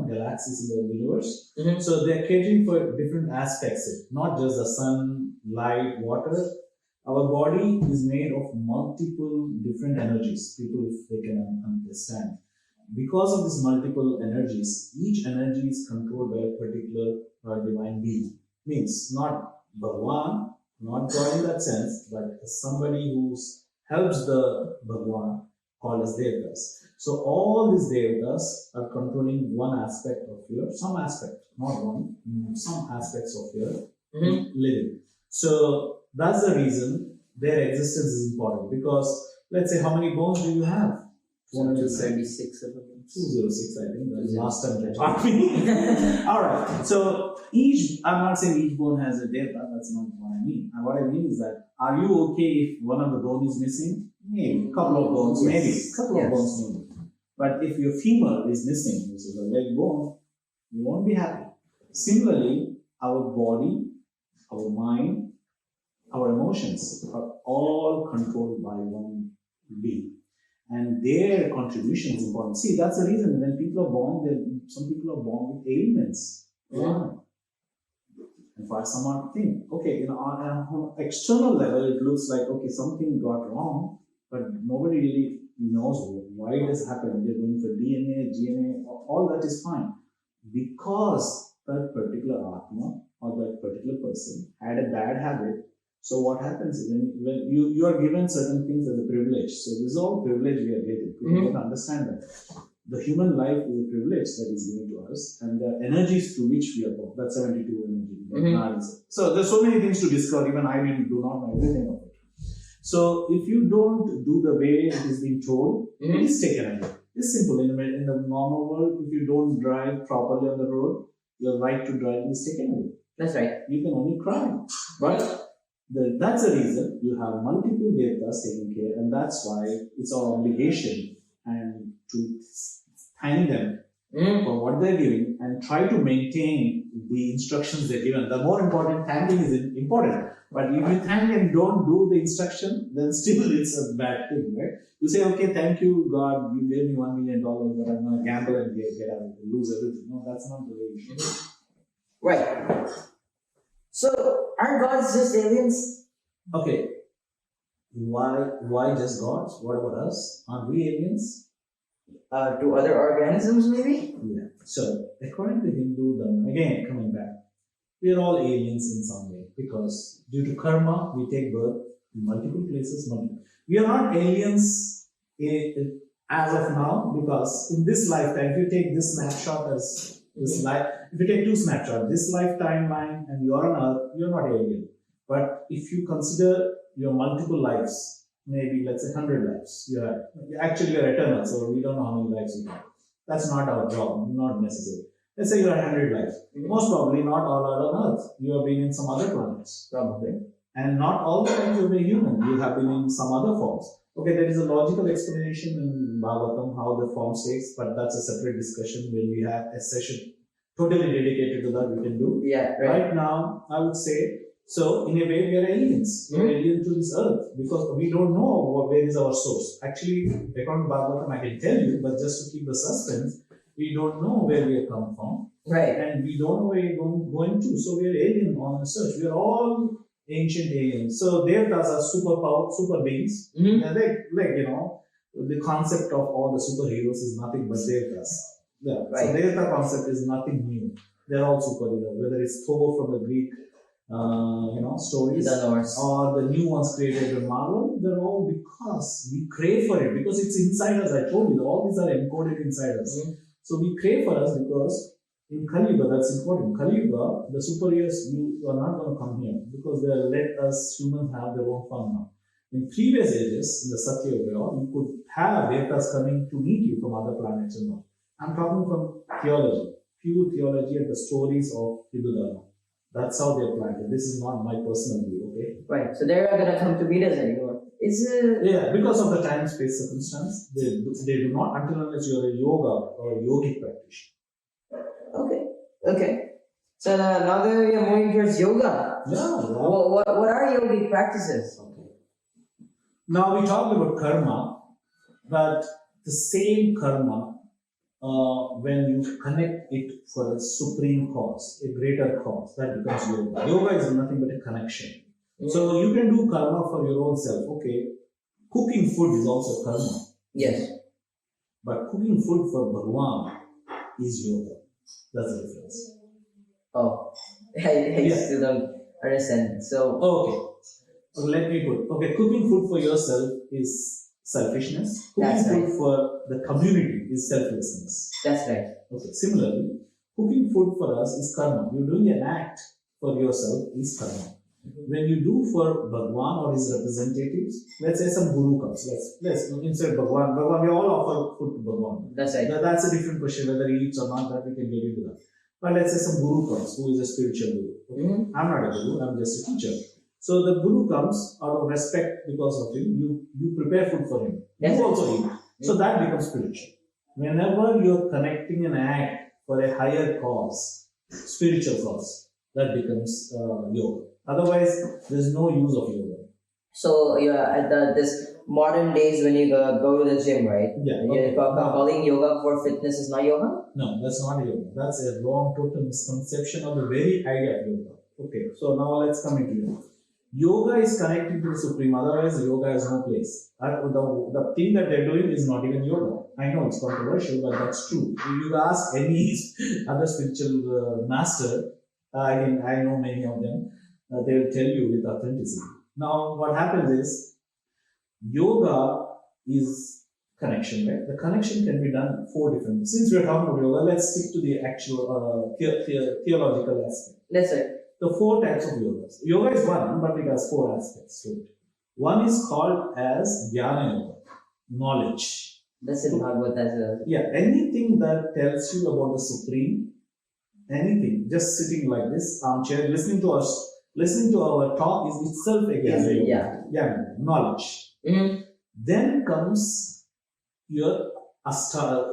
galaxies in the universe. So they are catering for different aspects, not just the sun, light, water. Our body is made of multiple different energies. People, if they can understand, because of these multiple energies, each energy is controlled by a particular divine being. Means not Bhagwan, not God in that sense, but somebody who helps the Bhagwan, called as Devatas. So all these Devatas are controlling one aspect of some aspect, not one, some aspects of your living. So that's the reason their existence is important. Because let's say, how many bones do you have?
276 of them.
206, I think. That's the last time they taught me. Alright, so I'm not saying each bone has a devata, that's not what I mean. And what I mean is that, are you okay if one of the bones is missing? Maybe. A couple of bones, maybe. A couple of bones, maybe. But if your femur is missing, which is a leg bone, you won't be happy. Similarly, our body, our mind, our emotions are all controlled by one being. And their contribution is important. See, that's the reason when people are born, some people are born with ailments. And for someone to think, okay, on an external level, it looks like, okay, something got wrong, but nobody really knows why it has happened. They're going for DNA, GNA, all that is fine. Because that particular Atma or that particular person had a bad habit. So what happens is when you are given certain things as a privilege. So this is all privilege we are getting. People don't understand that. The human life is a privilege that is given to us, and the energies through which we are born. That's 72 energy. So there's so many things to discover. Even I do not know everything of it. So if you don't do the way it is being told, it is taken away. It's simple. In the normal world, if you don't drive properly on the road, your right to drive is taken away.
That's right.
You can only cry. But that's the reason you have multiple devatas taking care, and that's why it's our obligation and to thank them for what they're giving and try to maintain the instructions they're given. The more important, thanking is important. But if you thank and don't do the instruction, then still it's a bad thing, right? You say, okay, thank you, God, you gave me $1 million, but I'm going to gamble and get out, lose everything. No, that's not the way you should.
Right. So, are gods just aliens?
Okay. Why just gods? What about us? Aren't we aliens?
To other organisms, maybe?
Yeah. So, according to Hindu Dharma, again, coming back, we are all aliens in some way because due to karma, we take birth in multiple places. We are not aliens as of now because in this lifetime, if you take this snapshot as this life, if you take two snapshots, this life timeline and you are on Earth, you're not alien. But if you consider your multiple lives, maybe let's say 100 lives, actually you're eternal, so we don't know how many lives you have. That's not our job, not necessary. Let's say you are 100 lives. Most probably not all are on Earth. You have been in some other planets, probably. And not all the times you've been human. You have been in some other forms. Okay, there is a logical explanation in Bhagavatam how the forms takes, but that's a separate discussion when we have a session totally dedicated to that we can do.
Yeah,
right now, I would say, so in a way we are aliens. We are alien to this earth because we don't know where is our source. Actually, according to Bhagavatam, I can tell you, but just to keep the suspense, we don't know where we have come from.
Right.
And we don't know where we're going to. So we are alien on a search. We are all ancient aliens. So Devtas are super beings.
Mm-hmm.
The concept of all the superheroes is nothing but Devtas. Yeah.
Right.
So Devta concept is nothing new. They're all superheroes. Whether it's Thor from the Greek stories or the new ones created in Marvel, they're all because we crave for it, because it's inside us. I told you, all these are encoded inside us. Mm-hmm. So we crave for us because in Kali Yuga, that's important. Kali Yuga, the superiors, you are not going to come here because they let us humans have their own fun now. In previous ages, in the Satya Yuga, you could have Devtas coming to meet you from other planets and all. I'm talking from theology, pure theology and the stories of Hindu Dharma. That's how they're planted. This is not my personal view, okay?
Right. So they're not gonna come to meet us anymore.
Yeah, because of the time-space circumstance, they do not until unless you're a yoga or a yogic practitioner.
Okay. So now that we are moving towards yoga.
Yeah.
What are yogic practices?
Okay. Now we talked about karma, but the same karma, when you connect it for a supreme cause, a greater cause, that becomes yoga. Yoga is nothing but a connection. Mm-hmm. So you can do karma for your own self. Okay, cooking food is also karma.
Yes.
But cooking food for Bhagwan is yoga. That's the difference.
Oh, I still don't understand. So
let me put. Okay, cooking food for yourself is selfishness. Cooking food for the community is selflessness.
That's right.
Okay. Similarly, cooking food for us is karma. You're doing an act for yourself is karma. Mm-hmm. When you do for Bhagwan or his representatives, let's say some guru comes. Let's instead Bhagwan, we all offer food to Bhagwan.
That's right.
That's a different question whether he eats or not. That we can get into that. But let's say some guru comes who is a spiritual guru. Okay? Mm-hmm. I'm not a guru. I'm just a teacher. So the guru comes out of respect because of him. You prepare food for him. Yes. You also eat. So that becomes spiritual. Whenever you're connecting an act for a higher cause, spiritual cause, that becomes yoga. Otherwise, there's no use of yoga.
So at this modern days when you go to the gym, right?
Yeah.
You're calling yoga for fitness is not yoga?
No, that's not yoga. That's a wrong, total misconception of the very idea of yoga. Okay, so now let's come into yoga. Yoga is connected to the Supreme, otherwise yoga has no place. The thing that they're doing is not even yoga. I know it's controversial, but that's true. If you ask any other spiritual master, I know many of them, they will tell you with authenticity. Now, what happens is, yoga is connection, right? The connection can be done 4 different ways. Since we're talking about yoga, let's stick to the actual theological aspect.
That's right.
The 4 types of yogas. Yoga is one, but it has 4 aspects to it. One is called as Jnana Yoga, knowledge.
That's in Bhagavad as well.
Yeah, anything that tells you about the Supreme, anything, just sitting like this, armchair, listening to our talk is itself a Jnana Yoga. Yeah, knowledge. Mm-hmm. Then comes your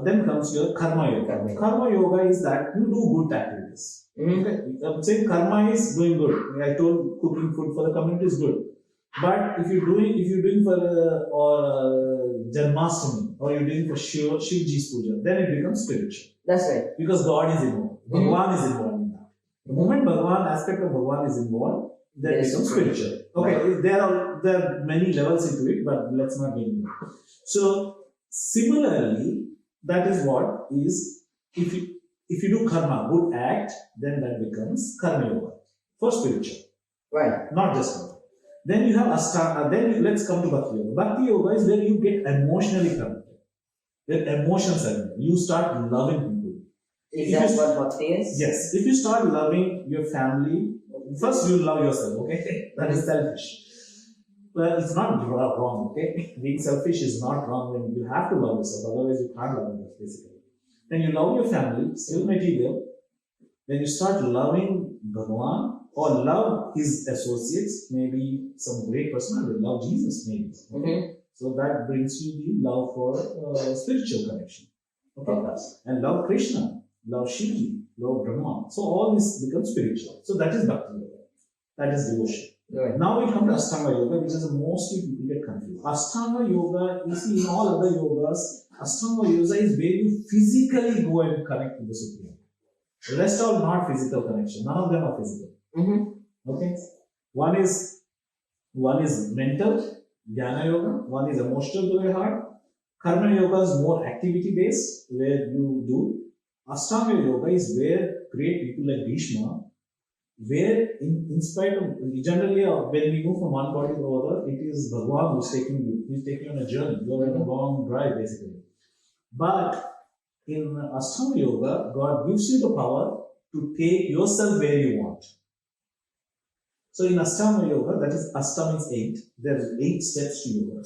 Then comes your karma yoga. Karma yoga is that you do good activities. Okay, I'm saying karma is doing good. I told cooking food for the community is good. But if you're doing for Janmashtami or you're doing for Shivji's puja, then it becomes spiritual.
That's right.
Because God is involved. Bhagwan is involved in that. The moment aspect of Bhagwan is involved, then it becomes spiritual. Okay, there are many levels into it, but let's not get into it. So similarly, that is what is if you do karma, good act, then that becomes karma yoga for spiritual.
Right.
Not just karma. Then you have Ashtanga. Then let's come to Bhakti Yoga. Bhakti Yoga is where you get emotionally connected. Where emotions are. You start loving people.
Is that what Bhakti is?
Yes. If you start loving your family, first you love yourself, okay? That is selfish. Well, it's not wrong, okay? Being selfish is not wrong when you have to love yourself, otherwise you can't love yourself, basically. Then you love your family, still material. Then you start loving Bhagwan or love his associates, maybe some great person will love Jesus, maybe. Okay? So that brings you the love for spiritual connection. Okay? And love Krishna, love Shivji, love Brahma. So all this becomes spiritual. So that is Bhakti Yoga. That is devotion.
Right.
Now we come to Ashtanga Yoga, which is mostly people get confused. Ashtanga Yoga, you see in all other yogas, Ashtanga Yoga is where you physically go and connect with the Supreme. The rest are not physical connection. None of them are physical. Okay? One is mental, Jnana Yoga. One is emotional to your heart. Karma Yoga is more activity based, where you do. Ashtanga Yoga is where great people like Bhishma, where in spite of, generally when we move from one body to the other, it is Bhagwan who's taking you. He's taking you on a journey. You're in a long drive basically. But in Ashtanga Yoga, God gives you the power to take yourself where you want. So in Ashtanga Yoga, that is Ashtam means 8. There are 8 steps to yoga.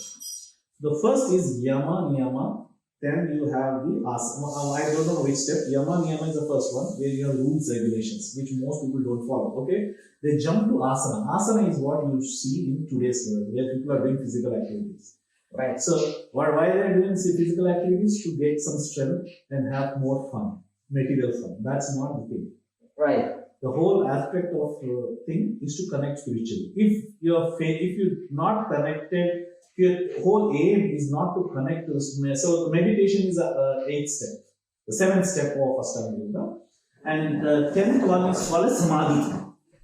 The first is Yama Niyama. Then you have the Asana. I don't know which step. Yama Niyama is the first one, where you have rules, regulations, which most people don't follow. Okay? They jump to Asana. Asana is what you see in today's world, where people are doing physical activities. Right. So why they are doing physical activities? To get some strength and have more fun, material fun. That's not the thing. Right. The whole aspect of thing is to connect spiritually. If you're not connected, your whole aim is not to connect to the so the meditation is a 8th step, the 7th step of Ashtanga Yoga, and the 10th one is called Samadhi.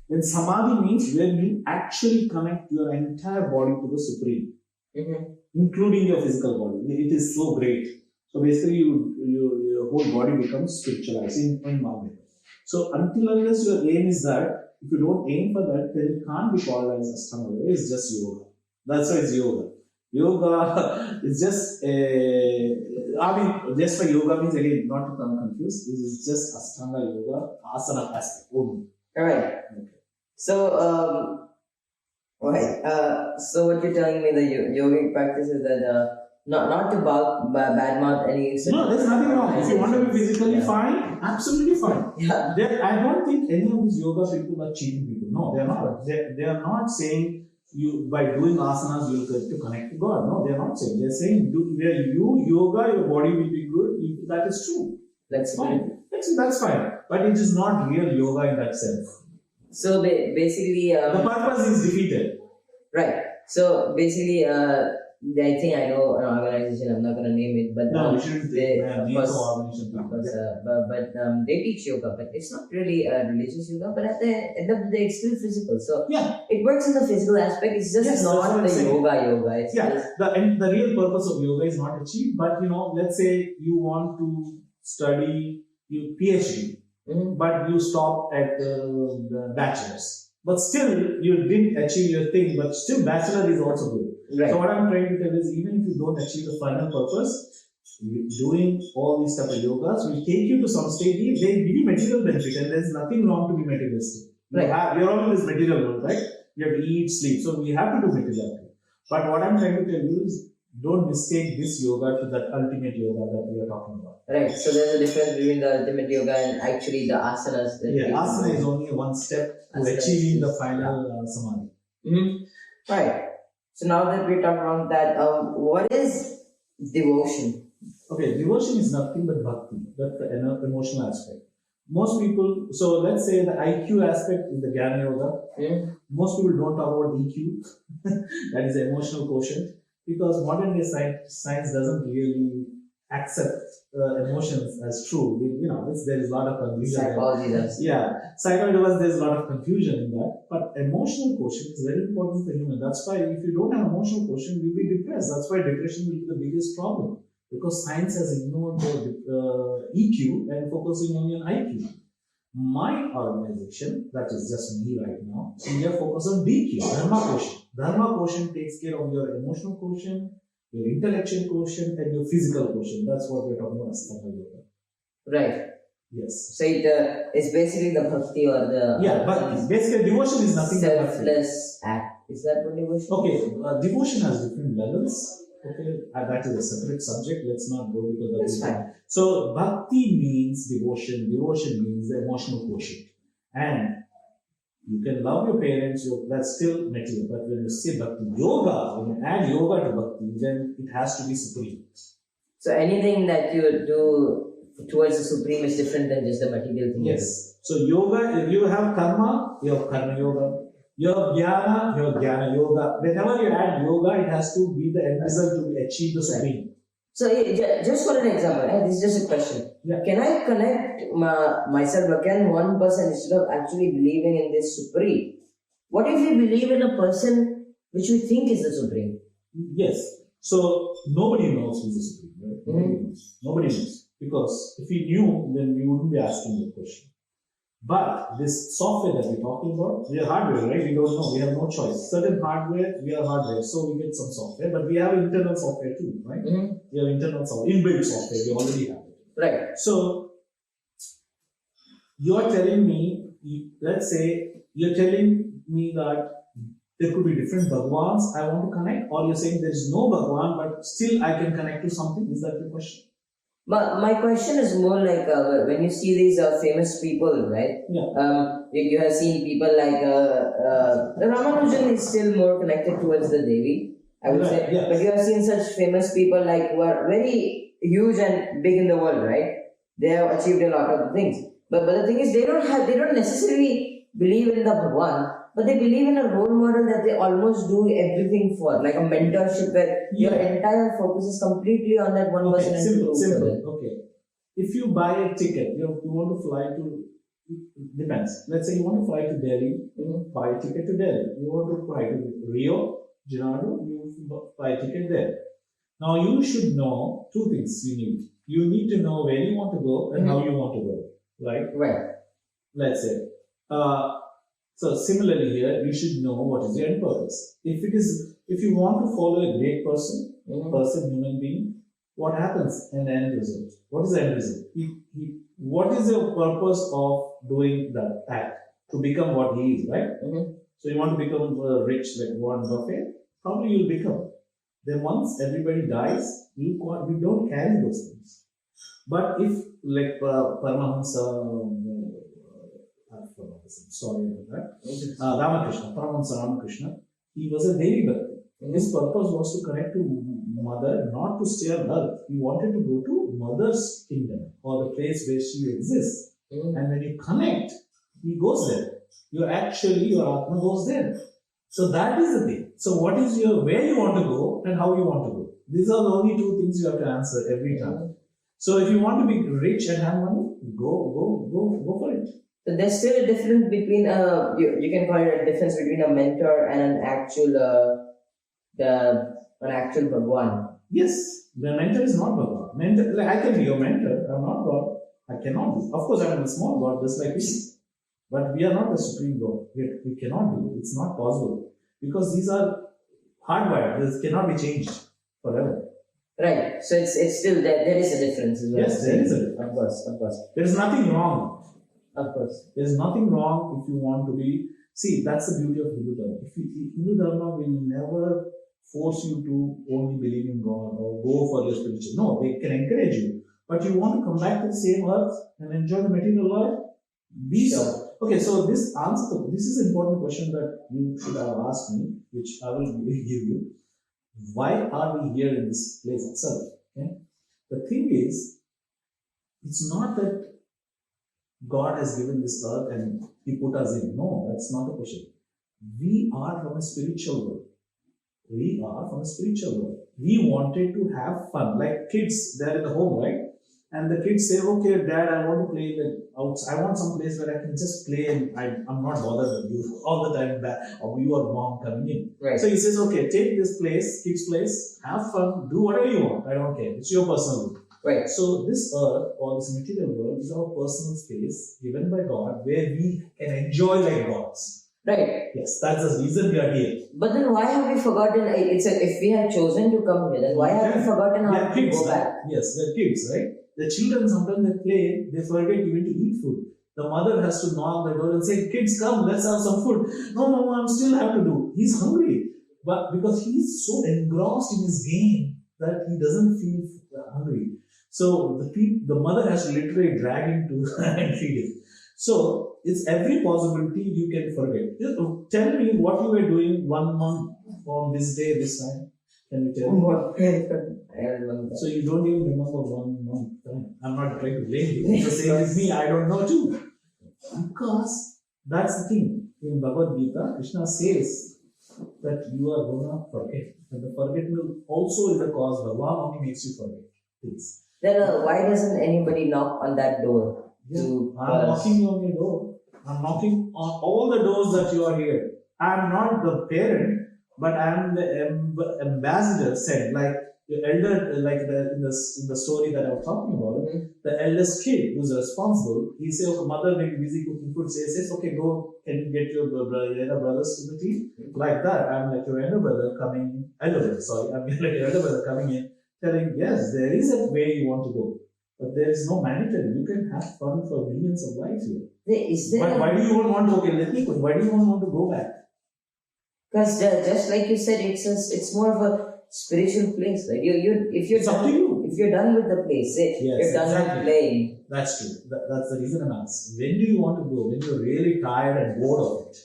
Then Samadhi means where you actually connect your entire body to the Supreme, including your physical body. It is so great. So basically, your whole body becomes spiritualized in one way. So until unless your aim is that, if you don't aim for that, then it can't be called as Ashtanga Yoga. It's just yoga. That's why it's yoga. Yoga is just just for yoga means, again, not to become confused. This is just Ashtanga Yoga, asana aspect only. Alright. Okay. So, so what you're telling me, the yogic practice is that not to badmouth any. No, there's nothing wrong. If you want to be physically fine, absolutely fine. Yeah. I don't think any of these yoga people are cheating people. No, they are not. They are not saying you by doing asanas you'll get to connect to God. No, they are not saying. They're saying where you yoga, your body will be good. That is true. That's fine. That's fine. But it is not real yoga in that sense. So basically, the purpose is defeated. Right. So basically, I think I know an organization. I'm not going to name it, but no, you shouldn't name the organization. But they teach yoga, but it's not really religious yoga. But at the end of the day, it's still physical. So yeah, it works in the physical aspect. It's just not the yoga. It's the real purpose of yoga is not achieved. But let's say you want to study your PhD, but you stop at the bachelor's. But still, you didn't achieve your thing. But still, bachelor is also good. Right. So what I'm trying to tell is, even if you don't achieve the final purpose, doing all these type of yogas will take you to some stage. They give you material benefit, and there's nothing wrong to be materialistic. Right. You're all in this material world, right? You have to eat, sleep, so we have to do material. But what I'm trying to tell you is, don't mistake this yoga to that ultimate yoga that we are talking about. Right. So there's a difference between the ultimate yoga and actually the asanas. Asana is only one step to achieving the final samadhi. Right. So now that we talked about that, what is devotion? Okay, devotion is nothing but bhakti. That's the emotional aspect. Most people, so let's say the IQ aspect is the Jnana Yoga. Most people don't talk about EQ, that is the emotional quotient, because modern day science doesn't really accept emotions as true. There is a lot of confusion.
Psychology does.
Yeah, psychology was there's a lot of confusion in that, but emotional quotient is very important for human. That's why if you don't have emotional quotient, you'll be depressed. That's why depression will be the biggest problem, because science has ignored the EQ and focusing on your IQ. My organization, that is just me right now, we are focused on DQ, Dharma quotient. Dharma quotient takes care of your emotional quotient, your intellectual quotient, and your physical quotient. That's what we're talking about as Dharma Yoga.
Right.
Yes.
So it's basically the bhakti or the...
Yeah, but basically devotion is nothing but
selfless act. Is that what devotion is?
Okay, devotion has different levels. Okay, that is a separate subject. Let's not go because
that's fine.
So bhakti means devotion. Devotion means the emotional quotient. And you can love your parents, that's still material. But when you say bhakti yoga, when you add yoga to bhakti, then it has to be supreme.
So anything that you do towards the supreme is different than just the material thing.
Yes. So yoga, if you have karma, you have karma yoga. You have jnana yoga. Whenever you add yoga, it has to be the end result to achieve the supreme.
So just for an example, this is just a question.
Yeah.
Can I connect myself, or can one person, instead of actually believing in this supreme, what if we believe in a person which we think is the supreme?
Yes. So nobody knows who's the supreme, right? Nobody knows. Because if we knew, then we wouldn't be asking the question. But this software that we're talking about, we are hardware, right? We don't know. We have no choice. Certain hardware, we are hardware, so we get some software. But we have internal software too, right? We have internal software, inbuilt software. We already have it.
Right.
So you're telling me, let's say, you're telling me that there could be different Bhagwans I want to connect, or you're saying there is no Bhagwan, but still I can connect to something. Is that your question?
My question is more like when you see these famous people, right?
Yeah.
You have seen people like the Ramanujan is still more connected towards the Devi, I would say.
Yes.
But you have seen such famous people like who are very huge and big in the world, right? They have achieved a lot of things. But the thing is, they don't necessarily believe in the Bhagwan, but they believe in a role model that they almost do everything for, like a mentorship where your entire focus is completely on that one person.
Simple. Okay. If you buy a ticket, you want to fly to, depends. Let's say you want to fly to Delhi, buy a ticket to Delhi. You want to fly to Rio, Janeiro, you buy a ticket there. Now you should know two things you need. You need to know where you want to go and how you want to go, right?
Right.
Let's say. So similarly here, you should know what is your end purpose. If you want to follow a great person, human being, what happens in the end result? What is the end result? What is the purpose of doing that act? To become what he is, right? So you want to become rich like Warren Buffett? Probably you'll become. Then once everybody dies, you don't carry those things. But if like Paramahamsa, sorry about that. Paramahamsa Ramakrishna, he was a Devi Bhakti. His purpose was to connect to mother, not to stay on earth. He wanted to go to mother's kingdom or the place where she exists. And when you connect, he goes there. Your Atma goes there. So that is the thing. So what is where you want to go and how you want to go? These are the only two things you have to answer every time. So if you want to be rich and have money, go for it.
So there's still a difference between you can call it a difference between a mentor and an actual Bhagwan.
Yes, the mentor is not Bhagwan. Mentor, like I can be your mentor. I'm not God. I cannot be. Of course, I'm a small God, just like you. But we are not the supreme God. We cannot do it. It's not possible because these are hardwired. This cannot be changed forever.
Right. So it's still there. There is a difference.
Yes, there is a difference.
Of course.
There is nothing wrong.
Of course.
There is nothing wrong if you want to be. See, that's the beauty of Hindu Dharma. Hindu Dharma will never force you to only believe in God or go for your spiritual. No, they can encourage you. But you want to come back to the same earth and enjoy the material life? Be so. Okay, so this is an important question that you should have asked me, which I will give you. Why are we here in this place itself? Okay? The thing is, it's not that God has given this earth and He put us in. No, that's not the question. We are from a spiritual world. We are from a spiritual world. We wanted to have fun. Like kids, they're in the home, right? And the kids say, okay, Dad, I want to play outside. I want some place where I can just play and I'm not bothered with you all the time, or you or mom coming in.
Right.
So he says, okay, take this place, kids' place, have fun, do whatever you want. I don't care. It's your personal will.
Right.
So this earth or this material world is our personal space given by God where we can enjoy like gods.
Right.
Yes, that's the reason we are here.
But then why have we forgotten? If we had chosen to come here, then why have we forgotten how to go back?
Yes, they're kids, right? The children sometimes they play, they forget even to eat food. The mother has to knock the door and say, "Kids, come, let's have some food." No, I'm still have to do. He's hungry, but because he's so engrossed in his game that he doesn't feel hungry. So the mother has to literally drag him to and feed him. So it's every possibility you can forget. Just tell me what you were doing 1 month on this day, this time. Can you tell me? So you don't even remember 1 month time. I'm not trying to blame you. It's the same with me. I don't know too. Because that's the thing. In Bhagavad Gita, Krishna says that you are going to forget. And the forgetful also is a cause. Bhagavan only makes you forget things.
Then why doesn't anybody knock on that door?
Yeah, I'm knocking on your door. I'm knocking on all the doors that you are here. I'm not the parent, but I'm the ambassador said, like the elder, like in the story that I was talking about, the eldest kid who's responsible, he says, okay, mother may be busy cooking food, says, okay, go and get your younger brothers to the team. Like that, I'm like your elder brother coming in, telling, yes, there is a way you want to go. But there is no mandatory. You can have fun for millions of lives here. But why do you want to? Okay, let me put. Why do you want to go back?
Because just like you said, it's more of a spiritual place. Like if you're done with the place, you're done with playing.
That's true. That's the reason I'm asking. When do you want to go? When you're really tired and bored of it.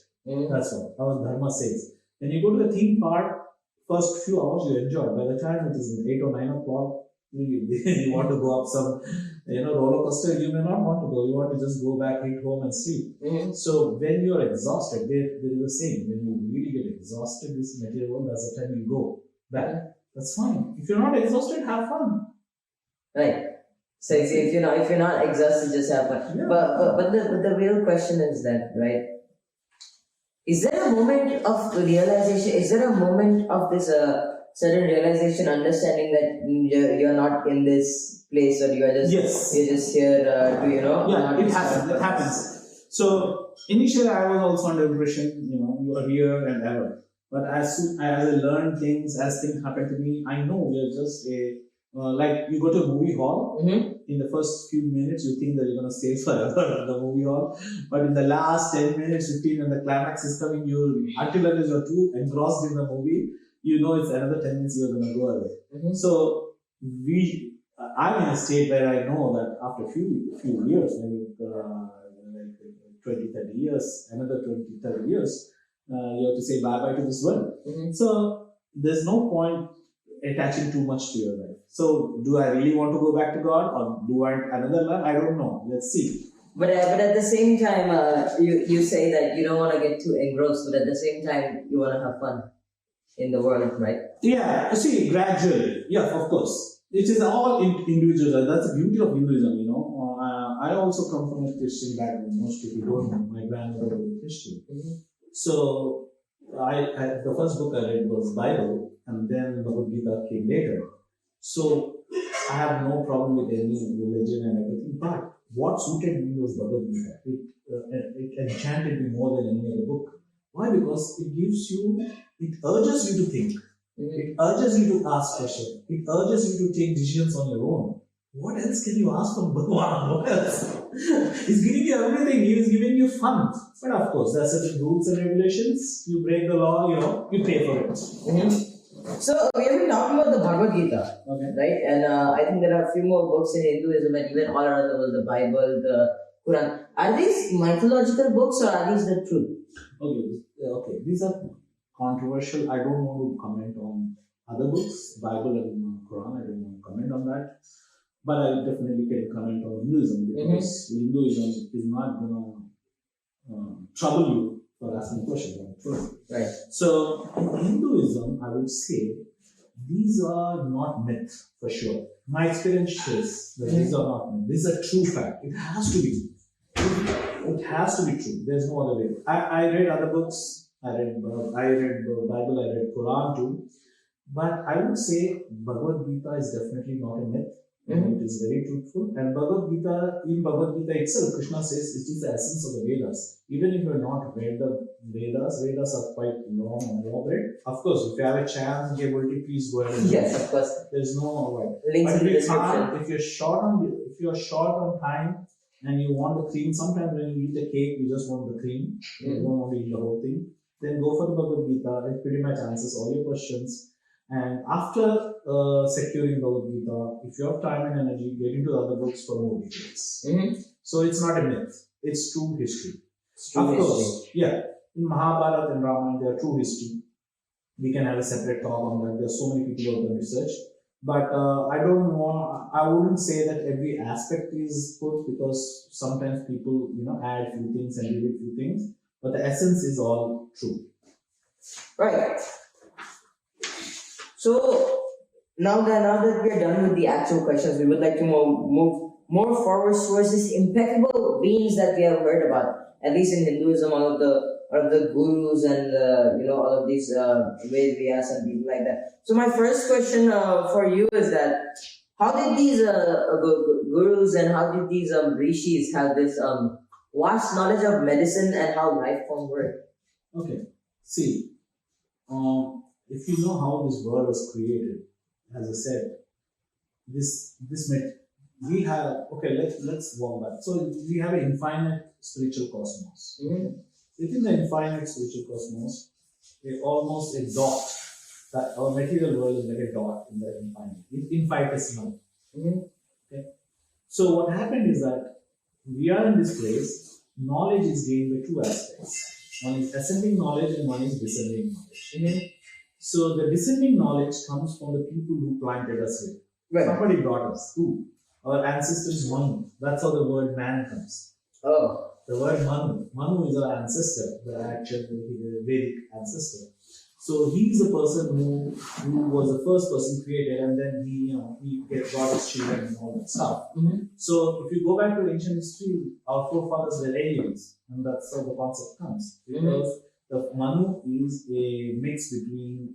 That's what our Dharma says. When you go to the theme park, first few hours you enjoy. By the time it is 8 or 9 o'clock. You want to go up some, roller coaster, you may not want to go. You want to just go back, eat home and sleep. So when you are exhausted, there is the same. When you really get exhausted, this material world, that's the time you go back. That's fine. If you're not exhausted, have fun.
Right. So if you're not exhausted, just have fun. Yeah. But the real question is that, right? Is there a moment of realization? Is there a moment of this certain realization, understanding that you're not in this place, or you're just here to
Yeah, it happens. So initially, I was also under impression, you are here and ever. But as soon as I learn things, as things happen to me, I know we are just like you go to a movie hall. In the first few minutes, you think that you're going to stay forever at the movie hall. But in the last 10 minutes, 15, when the climax is coming, until you're too engrossed in the movie, it's another 10 minutes you're going to go away. So I'm in a state where I know that after a few years, maybe like 20, 30 years, another 20, 30 years, you have to say bye-bye to this world. So there's no point attaching too much to your life. So do I really want to go back to God, or do I another life? I don't know. Let's see.
But at the same time, you say that you don't want to get too engrossed, but at the same time, you want to have fun in the world, right?
Yeah, see, gradually. Yeah, of course. It is all individual. That's the beauty of Hinduism, I also come from a Christian background. Most people don't know. My grandmother was a Christian. So, the first book I read was Bible, and then Bhagavad Gita came later. So, I have no problem with any religion and everything, but what suited me was Bhagavad Gita. It enchanted me more than any other book. Why? Because it urges you to think. It urges you to ask questions. It urges you to take decisions on your own. What else can you ask from Bhagavan? What else? He's giving you everything. He is giving you fun. But of course, there are certain rules and regulations. You break the law, you pay for it.
So, we have been talking about the Bhagavad Gita, right? And I think there are a few more books in Hinduism, and even all around the world, the Bible, the Quran. Are these mythological books, or are these the truth?
Okay. These are controversial. I don't want to comment on other books, Bible and Quran. I don't want to comment on that. But I definitely can comment on Hinduism because Hinduism is not going to trouble you for asking questions.
Right.
So in Hinduism, I would say these are not myths for sure. My experience says that these are not myths. This is a true fact. It has to be. It has to be true. There's no other way. I read other books. I read Bible. I read Quran too. But I would say Bhagavad Gita is definitely not a myth. It is very truthful. And in Bhagavad Gita itself, Krishna says it is the essence of the Vedas. Even if you have not read the Vedas are quite long and elaborate. Of course, if you have a chance and ability, please go ahead and
yes, of course.
There's no right.
Links
but
in the description.
if you're short on time and you want the cream, sometimes when you eat the cake, you just want the cream. You don't want to eat the whole thing. Then go for the Bhagavad Gita. It pretty much answers all your questions. And after securing Bhagavad Gita, if you have time and energy, get into other books for more details. So it's not a myth. It's true history. Of course, yeah. In Mahabharata and Ramayana, they are true history. We can have a separate talk on that. There are so many people who have done research. But I wouldn't say that every aspect is put because sometimes people, add few things and delete few things. But the essence is all true.
Right. So now that we are done with the actual questions, we would like to move more forward towards these impeccable beings that we have heard about. At least in Hinduism, all of the gurus and all of these Vedas and people like that. So my first question for you is that how did these gurus and how did these rishis have this vast knowledge of medicine and how life form work?
Okay, see. If you know how this world was created, as I said, we have let's walk back. So we have an infinite spiritual cosmos. Within the infinite spiritual cosmos, almost a dot. That our material world is like a dot in the infinite, infinitesimal. Okay. So what happened is that we are in this place. Knowledge is gained by two aspects. One is ascending knowledge and one is descending knowledge. So the descending knowledge comes from the people who planted us here. Right. Somebody brought us. Who? Our ancestors Manu. That's how the word man comes.
Oh.
The word Manu. Manu is our ancestor, the actual Vedic ancestor. So he is the person who was the first person created, and then he got his children and all that stuff. So if you go back to ancient history, our forefathers were aliens, and that's how the concept comes. Because the Manu is a mix between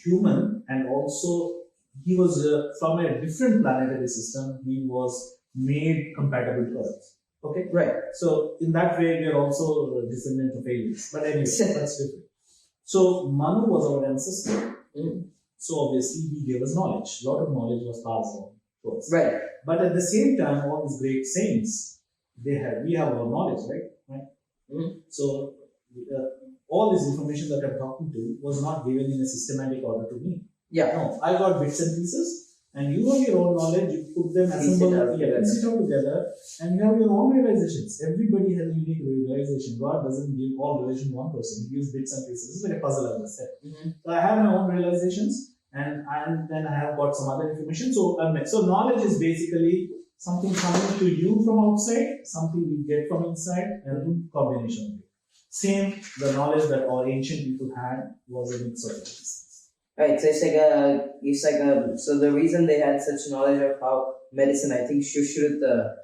human and also he was from a different planetary system. He was made compatible to Earth. Okay, right. So in that way, we are also a descendant of aliens. But anyway, that's different. So Manu was our ancestor. So obviously, he gave us knowledge. A lot of knowledge was passed on to us. Right. But at the same time, all these great saints, we have our knowledge, right? So all this information that I'm talking to was not given in a systematic order to me. Yeah. No, I got bits and pieces. And you have your own knowledge, you put them, assemble, mix it all together, and you have your own realizations. Everybody has a unique realization. God doesn't give all realization to one person. He gives bits and pieces. It's like a puzzle, as I said. So I have my own realizations, and then I have got some other information. So knowledge is basically something coming to you from outside, something you get from inside, and a combination of it. Same, the knowledge that our ancient people had was a mix of things.
Right, so so the reason they had such knowledge of how medicine, I think Shushruta,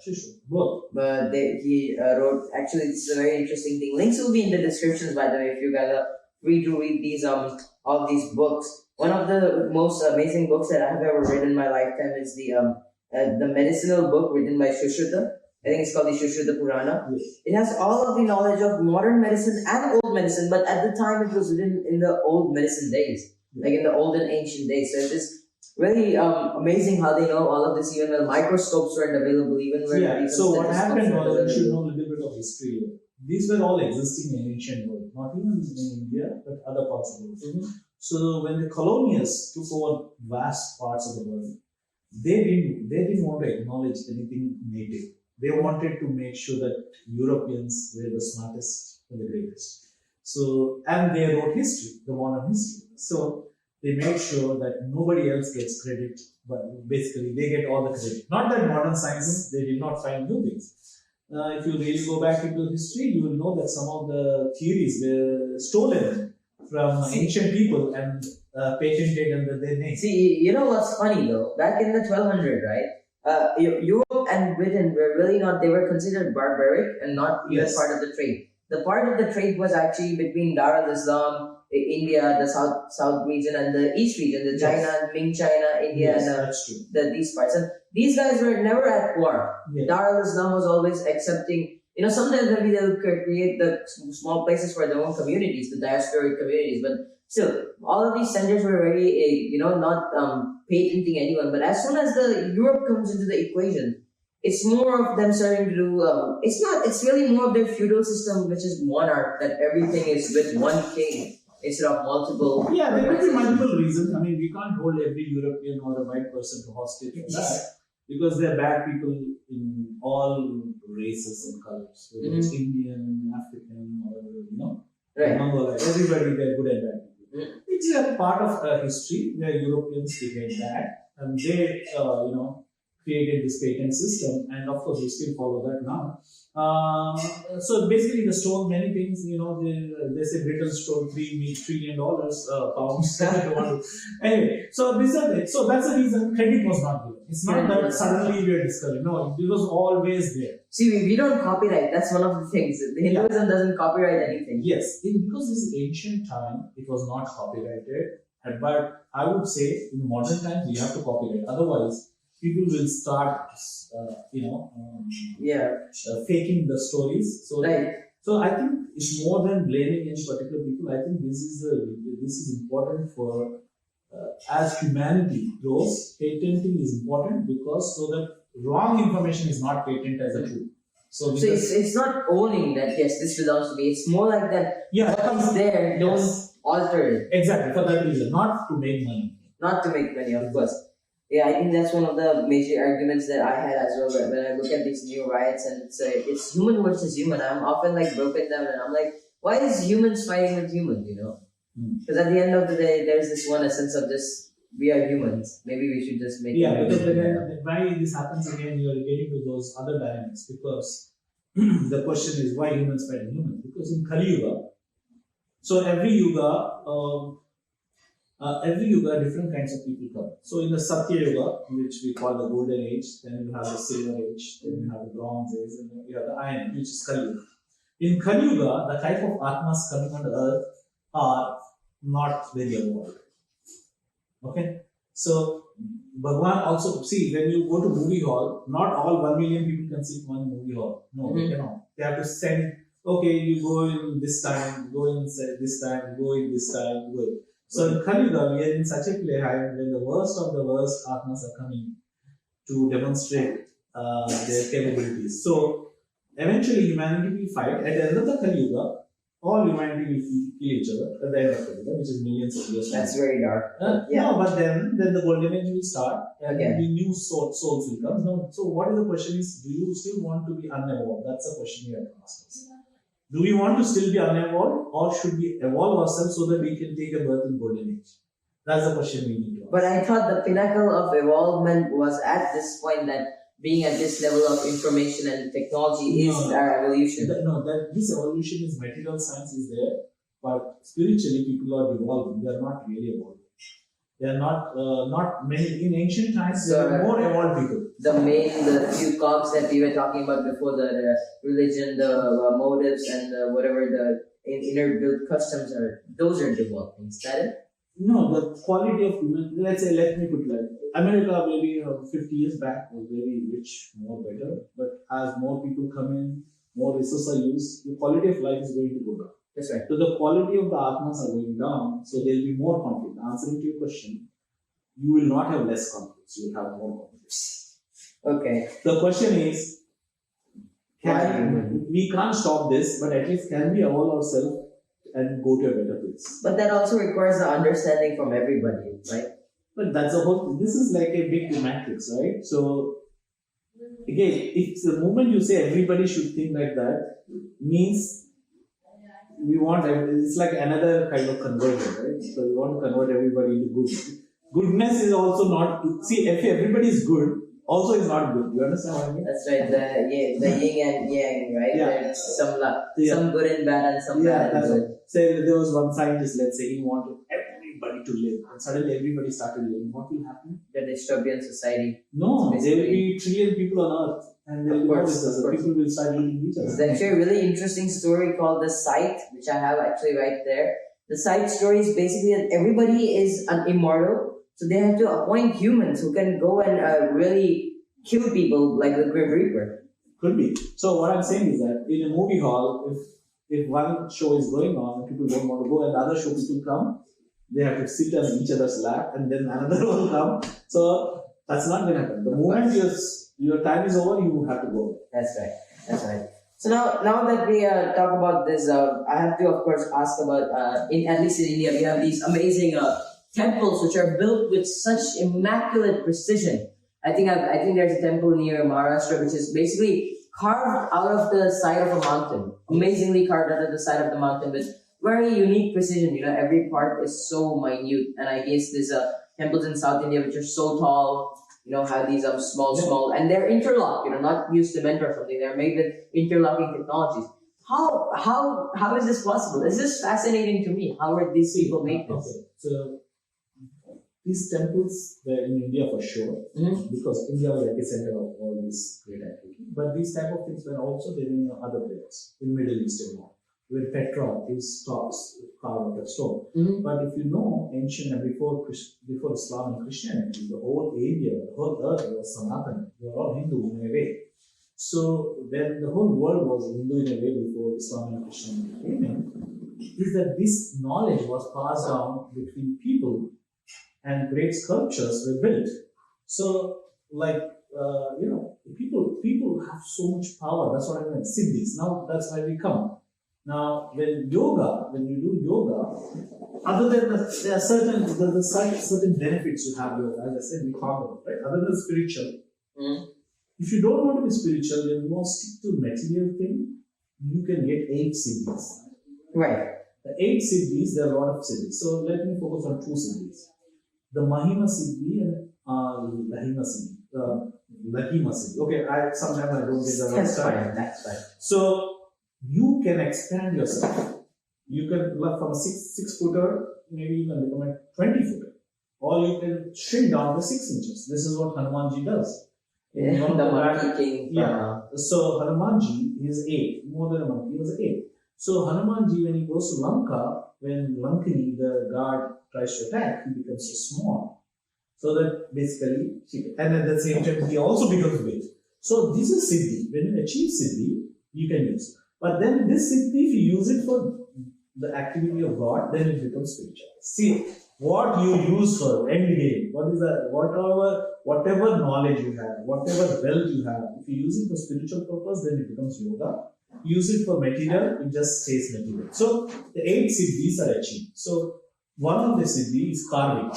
but he wrote, actually this is a very interesting thing. Links will be in the descriptions, by the way, if you guys are free to read these all these books. One of the most amazing books that I have ever read in my lifetime is the medicinal book written by Shushruta. I think it's called the Shushruta Purana. Yes. It has all of the knowledge of modern medicine and old medicine, but at the time it was written in the old medicine days. Like in the olden ancient days. So it is really amazing how they know all of this. Even the microscopes weren't available.
So what happened was, you should know a little bit of history. These were all existing in ancient world, not even in India, but other parts of the world. So when the colonials took over vast parts of the world, they didn't want to acknowledge anything native. They wanted to make sure that Europeans were the smartest and the greatest. So, and they wrote history, the modern history. So they made sure that nobody else gets credit, but basically they get all the credit. Not that modern science, they did not find new things. If you really go back into history, you will know that some of the theories were stolen from ancient people and patented under their name.
See, you know what's funny though? Back in the 1200s, right? Europe and Britain were really not, they were considered barbaric and not even part of the trade. The part of the trade was actually between Dar al-Islam, India, the south region, and the east region, the China, Ming China, India, and these parts. And these guys were never at war. Dar al-Islam was always accepting, sometimes maybe they'll create the small places for their own communities, the diasporic communities, but still, all of these centers were very, not patenting anyone. But as soon as the Europe comes into the equation, it's more of them starting to do, it's really more of their feudal system, which is monarch, that everything is with one king instead of multiple.
Yeah, there could be multiple reasons. I mean, we can't hold every European or a white person to hostage for that, because they're bad people in all races and colors, whether it's Indian, African, or, Mongol, everybody, they're good and bad people. It's a part of history where Europeans became bad, and they, created this patent system, and of course we still follow that now. So basically they stole many things, they say Britain stole $3 trillion pounds. Anyway, so these are it. So that's the reason credit was not given. It's not that suddenly we are discovering. No, it was always there.
See, we don't copyright. That's one of the things. The Hinduism doesn't copyright anything.
Yes, because this is ancient time, it was not copyrighted. But I would say in modern times we have to copyright. Otherwise, people will start, faking the stories. So I think it's more than blaming any particular people. I think this is important for as humanity grows. Patenting is important because so that wrong information is not patented as a truth. So
it's not owning that yes, this belongs to me. It's more like that. What is there? Don't alter it.
Exactly, for that reason, not to make money.
Not to make money, of course. Yeah, I think that's one of the major arguments that I had as well when I look at these new riots and it's human versus human. I'm often broken down and I'm like, why is humans fighting with humans, Because at the end of the day, there's this one essence of just, we are humans. Maybe we should just make it.
Yeah, because then why this happens again, you're getting to those other dynamics because the question is why humans fighting humans? Because in Kali Yuga, so every yuga, different kinds of people come. So in the Satya Yuga, which we call the Golden Age, then you have the Silver Age, then you have the Bronze Age, and then you have the Iron Age, which is Kali Yuga. In Kali Yuga, the type of Atmas coming on the earth are not very evolved. Okay? So, Bhagwan also, see, when you go to movie hall, not all 1 million people can sit in one movie hall. No, they cannot. They have to send, okay, you go in this time, go in this time, go in this time, go in. So in Kali Yuga, we are in such a play when the worst of the worst Atmas are coming to demonstrate their capabilities. So eventually humanity will fight. At the end of the Kali Yuga, all humanity will kill each other at the end of Kali Yuga, which is millions of years.
That's very dark.
No, but then the Golden Age will start and the new souls will come. Now, so what is the question is, do you still want to be unevolved? That's the question we have to ask us. Do we want to still be unevolved or should we evolve ourselves so that we can take a birth in Golden Age? That's the question we need to ask.
But I thought the pinnacle of evolvement was at this point that being at this level of information and technology is our evolution.
This evolution is material science is there, but spiritually people are evolving. They are not really evolving. They are not many. In ancient times, there were more evolved people.
The few cogs that we were talking about before, the religion, the motives, and whatever the inner built customs are, those are developing. Is that it?
No, the quality of human. Let me put it like America maybe 50 years back was very rich, more better. But as more people come in, more resources are used, the quality of life is going to go down.
That's right.
So the quality of the Atmas are going down, so there will be more conflict. Answering to your question, you will not have less conflicts, you will have more conflicts.
Okay.
The question is, we can't stop this, but at least can we evolve ourselves and go to a better place?
But that also requires the understanding from everybody, right?
But that's the whole thing. This is like a big matrix, right? So, again, if the moment you say everybody should think like that, means we want, it's like another kind of conversion, right? So we want to convert everybody into good. Goodness is also not, see, if everybody is good, also is not good. You understand what I mean?
That's right. The yin and yang, right?
Yeah.
There's some good and bad and some bad and
that's
good.
right. Say there was one scientist, let's say he wanted everybody to live, and suddenly everybody started living. What will happen?
The dystopian society.
No, there will be trillion people on Earth, and there will be people will start eating each other.
There's actually a really interesting story called The Sight, which I have actually right there. The Sight story is basically that everybody is an immortal, so they have to appoint humans who can go and really kill people like the Grim Reaper.
Could be. So what I'm saying is that in a movie hall, if one show is going on and people don't want to go and the other show people come, they have to sit on each other's lap and then another will come. So that's not going to happen. The moment your time is over, you have to go.
That's right. So now that we talk about this, I have to of course ask about at least in India we have these amazing temples which are built with such immaculate precision. I think there's a temple near Maharashtra which is basically carved out of the side of a mountain, amazingly carved out of the side of the mountain with very unique precision. You know, every part is so minute, and I guess there's temples in South India which are so tall. You know, have these small, and they're interlocked. You know, not use cement or something. They're made with interlocking technologies. How is this possible? This is fascinating to me. How are these people make this?
Okay. So these temples were in India for sure, because India was the epicenter of all this great activity. But these type of things were also there in other places, in Middle East and all, where Petra is stocks carved out of stone. But if you know, ancient and before Islam and Christianity, the whole area, the whole earth was Sanatana. They were all Hindu in a way. So when the whole world was Hindu in a way before Islam and Christianity came in, is that this knowledge was passed down between people, and great sculptures were built. So, like, people have so much power. That's what I mean. Siddhis. Now, that's why we come. Now, when you do yoga, other than there are certain benefits you have yoga. As I said, we talked about, right? Other than spiritual, if you don't want to be spiritual, then you want to stick to material thing. You can get 8 siddhis.
Right.
The 8 siddhis, there are a lot of siddhis. So let me focus on 2 siddhis. The Mahima Siddhi and Lahima Siddhi. Lahima Siddhi. Okay, sometimes I don't get the right time.
That's fine.
So you can expand yourself. You can look from a 6-footer, maybe you can become a 20-footer. Or you can shrink down to 6 inches. This is what Hanumanji does.
The monkey king.
Yeah. So Hanumanji is 8. More than a monkey, he was 8. So Hanumanji, when he goes to Lanka, when Lankini, the god, tries to attack, he becomes so small. So that basically, and at the same time, he also becomes big. So this is Siddhi. When you achieve Siddhi, you can use. But then this Siddhi, if you use it for the activity of God, then it becomes spiritual. See, what you use for end game, whatever knowledge you have, whatever wealth you have, if you use it for spiritual purpose, then it becomes yoga. Use it for material, it just stays material. So the 8 siddhis are achieved. So one of the siddhi is carving.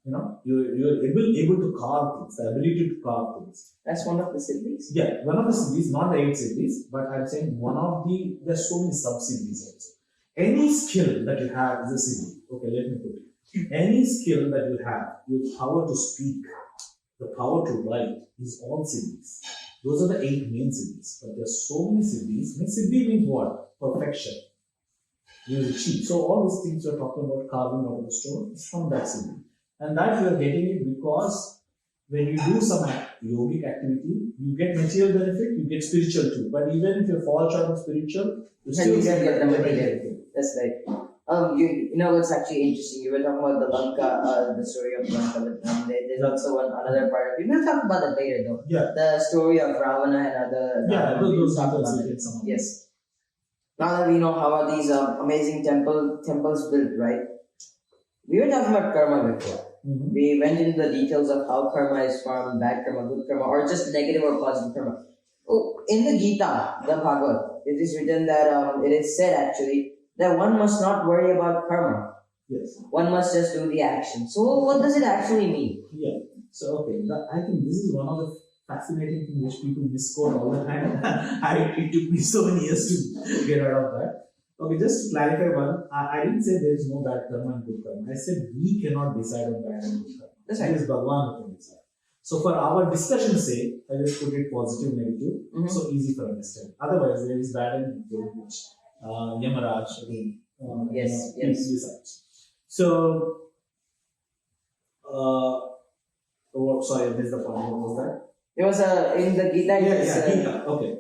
You know, you're able to carve things, the ability to carve things.
That's one of the siddhis?
Yeah, one of the siddhis, not the 8 siddhis, but I'm saying there's so many sub-siddhis also. Any skill that you have is a siddhi. Okay, let me put it. Any skill that you have, your power to speak, the power to write, is all siddhis. Those are the 8 main siddhis. But there are so many siddhis. Siddhi means what? Perfection. You achieve. So all these things you're talking about, carving out of the stone, is from that siddhi. And that you are getting it because when you do some yogic activity, you get material benefit, you get spiritual too. But even if you fall short of spiritual, you still get the material.
That's right. You know what's actually interesting? You were talking about the Lanka, the story of Lanka. There's also another part of it. We'll talk about that later, though.
Yeah.
The story of Ravana and other.
Yeah, those details.
Yes. Now that we know how are these amazing temples built, right? We were talking about karma before. We went into the details of how karma is formed, bad karma, good karma, or just negative or positive karma. Oh, in the Gita, the Bhagavad, it is written that it is said actually that one must not worry about karma.
Yes.
One must just do the action. So what does it actually mean?
Yeah. So okay, I think this is one of the fascinating things which people misquote all the time. It took me so many years to get out of that. Okay, just to clarify one, I didn't say there is no bad karma and good karma. I said we cannot decide on bad and good karma.
That's
It
right.
is Bhagwan who can decide. So for our discussion's sake, I just put it positive, negative, so easy for understanding. Otherwise, there is bad and good, which Yamaraj again.
Yes,
He
yes.
decides. So, sorry, I missed the point. What was that?
It was in the Gita.
Gita. Okay.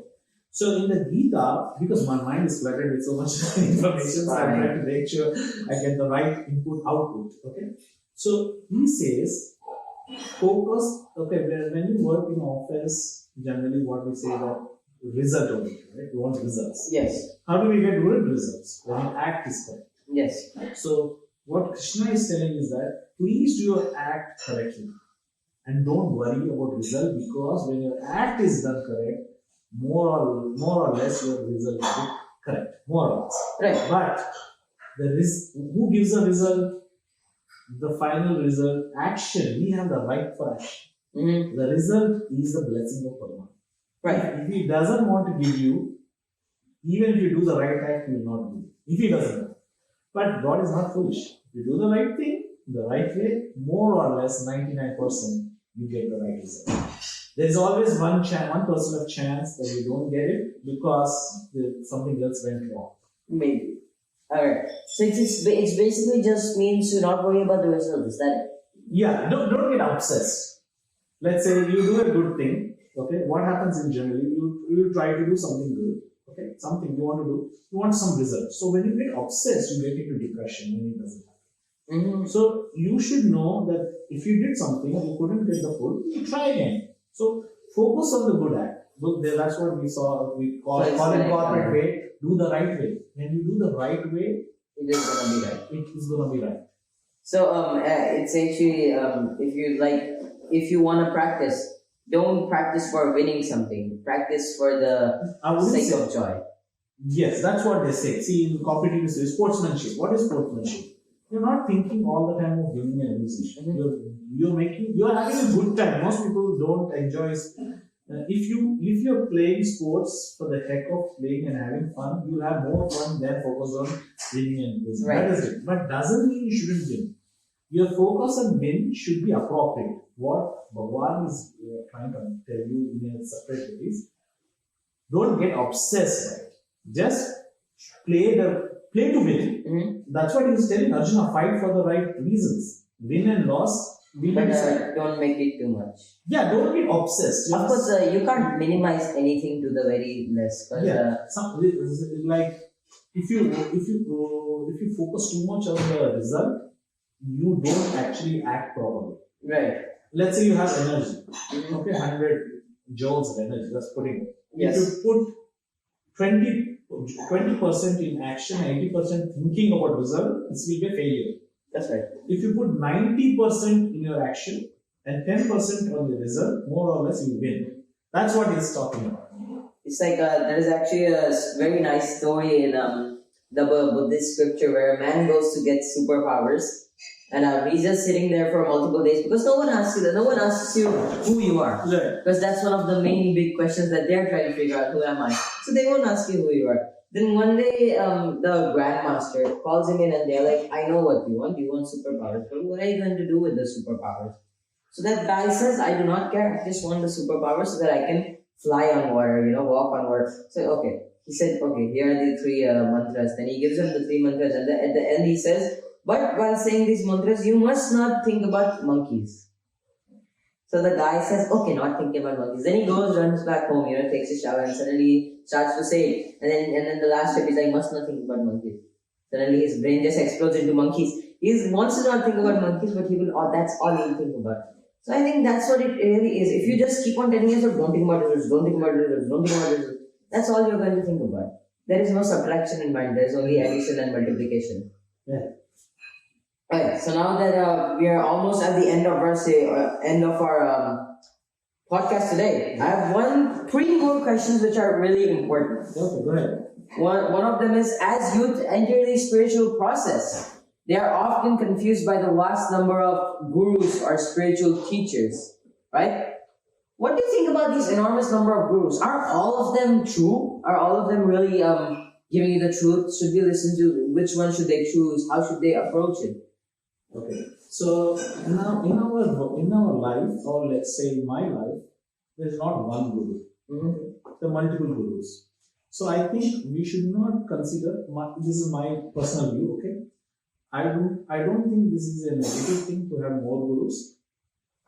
So in the Gita, because my mind is cluttered with so much information, so I'm trying to make sure I get the right input output. Okay. So he says, focus. Okay, when you work in office, generally what we say that result oriented, right? We want results.
Yes.
How do we get good results? When you act is correct.
Yes.
So what Krishna is telling is that please do your act correctly. And don't worry about result, because when your act is done correct, more or less your result will be correct. More or less.
Right.
But who gives the result? The final result, action. We have the right for action. The result is the blessing of Bhagavan.
Right.
If he doesn't want to give you, even if you do the right act, he will not give you. If he doesn't want. But God is not foolish. If you do the right thing, the right way, more or less 99%, you get the right result. There is always 1% of chance that you don't get it because something else went wrong.
Maybe. Alright. So it's basically just means to not worry about the result. Is that it?
Yeah, don't get obsessed. Let's say you do a good thing. Okay, what happens in generally? You try to do something good. Okay, something you want to do. You want some result. So when you get obsessed, you get into depression when it doesn't happen. So you should know that if you did something and you couldn't get the food, you try again. So focus on the good act. That's what we saw. We call in corporate way. Do the right way. When you do the right way,
it is gonna be right.
It is gonna be right.
So it's actually if you want to practice, don't practice for winning something. Practice for the sake of joy.
Yes, that's what they say. See, in competitive sportsmanship. What is sportsmanship? You're not thinking all the time of winning and losing. You're having a good time. Most people don't enjoy. If you're playing sports for the heck of playing and having fun, you'll have more fun than focus on winning and losing.
Right.
That is it. But doesn't mean you shouldn't win. Your focus on win should be appropriate. What Bhagwan is trying to tell you in a separate way is, don't get obsessed by it. Just play to win. That's what he's telling Arjuna. Fight for the right reasons. Win and loss.
But don't make it too much.
Yeah, don't get obsessed.
Of course, you can't minimize anything to the very less.
Like if you focus too much on the result, you don't actually act properly.
Right.
Let's say you have energy. Okay, 100 joules of energy. That's putting it.
Yes.
If you put 20% in action, 80% thinking about result, this will be a failure.
That's right.
If you put 90% in your action and 10% on the result, more or less you win. That's what he's talking about.
It's like there is actually a very nice story in the Buddhist scripture where a man goes to get superpowers, and he's just sitting there for multiple days because no one asks you who you are.
Right.
Because that's one of the main big questions that they're trying to figure out, who am I? So they won't ask you who you are. Then one day, the grandmaster calls him in and they're like, I know what you want. You want superpowers. But what are you going to do with the superpowers? So that guy says, I do not care. I just want the superpowers so that I can fly on water, walk on water. So, okay. He said, okay, here are the 3 mantras. Then he gives him the 3 mantras. And at the end he says, but while saying these mantras, you must not think about monkeys. So the guy says, okay, not thinking about monkeys. Then he goes, runs back home, takes a shower, and suddenly starts to say it. And then the last step is like, must not think about monkeys. Suddenly his brain just explodes into monkeys. He wants to not think about monkeys, but that's all he'll think about. So I think that's what it really is. If you just keep on telling yourself, don't think about results, don't think about results, don't think about results, that's all you're going to think about. There is no subtraction in mind. There is only addition and multiplication.
Yeah.
Right. So now that we are almost at the end of our podcast today, I have 3 more questions which are really important.
Okay, go ahead.
One of them is, as youth enter the spiritual process, they are often confused by the vast number of gurus or spiritual teachers, right? What do you think about this enormous number of gurus? Are all of them true? Are all of them really, giving you the truth, should you listen to? Which one should they choose? How should they approach it?
Okay. So now in our life, or let's say in my life, there's not one guru. There are multiple gurus. So I think we should not consider. This is my personal view. Okay. I don't think this is a negative thing to have more gurus.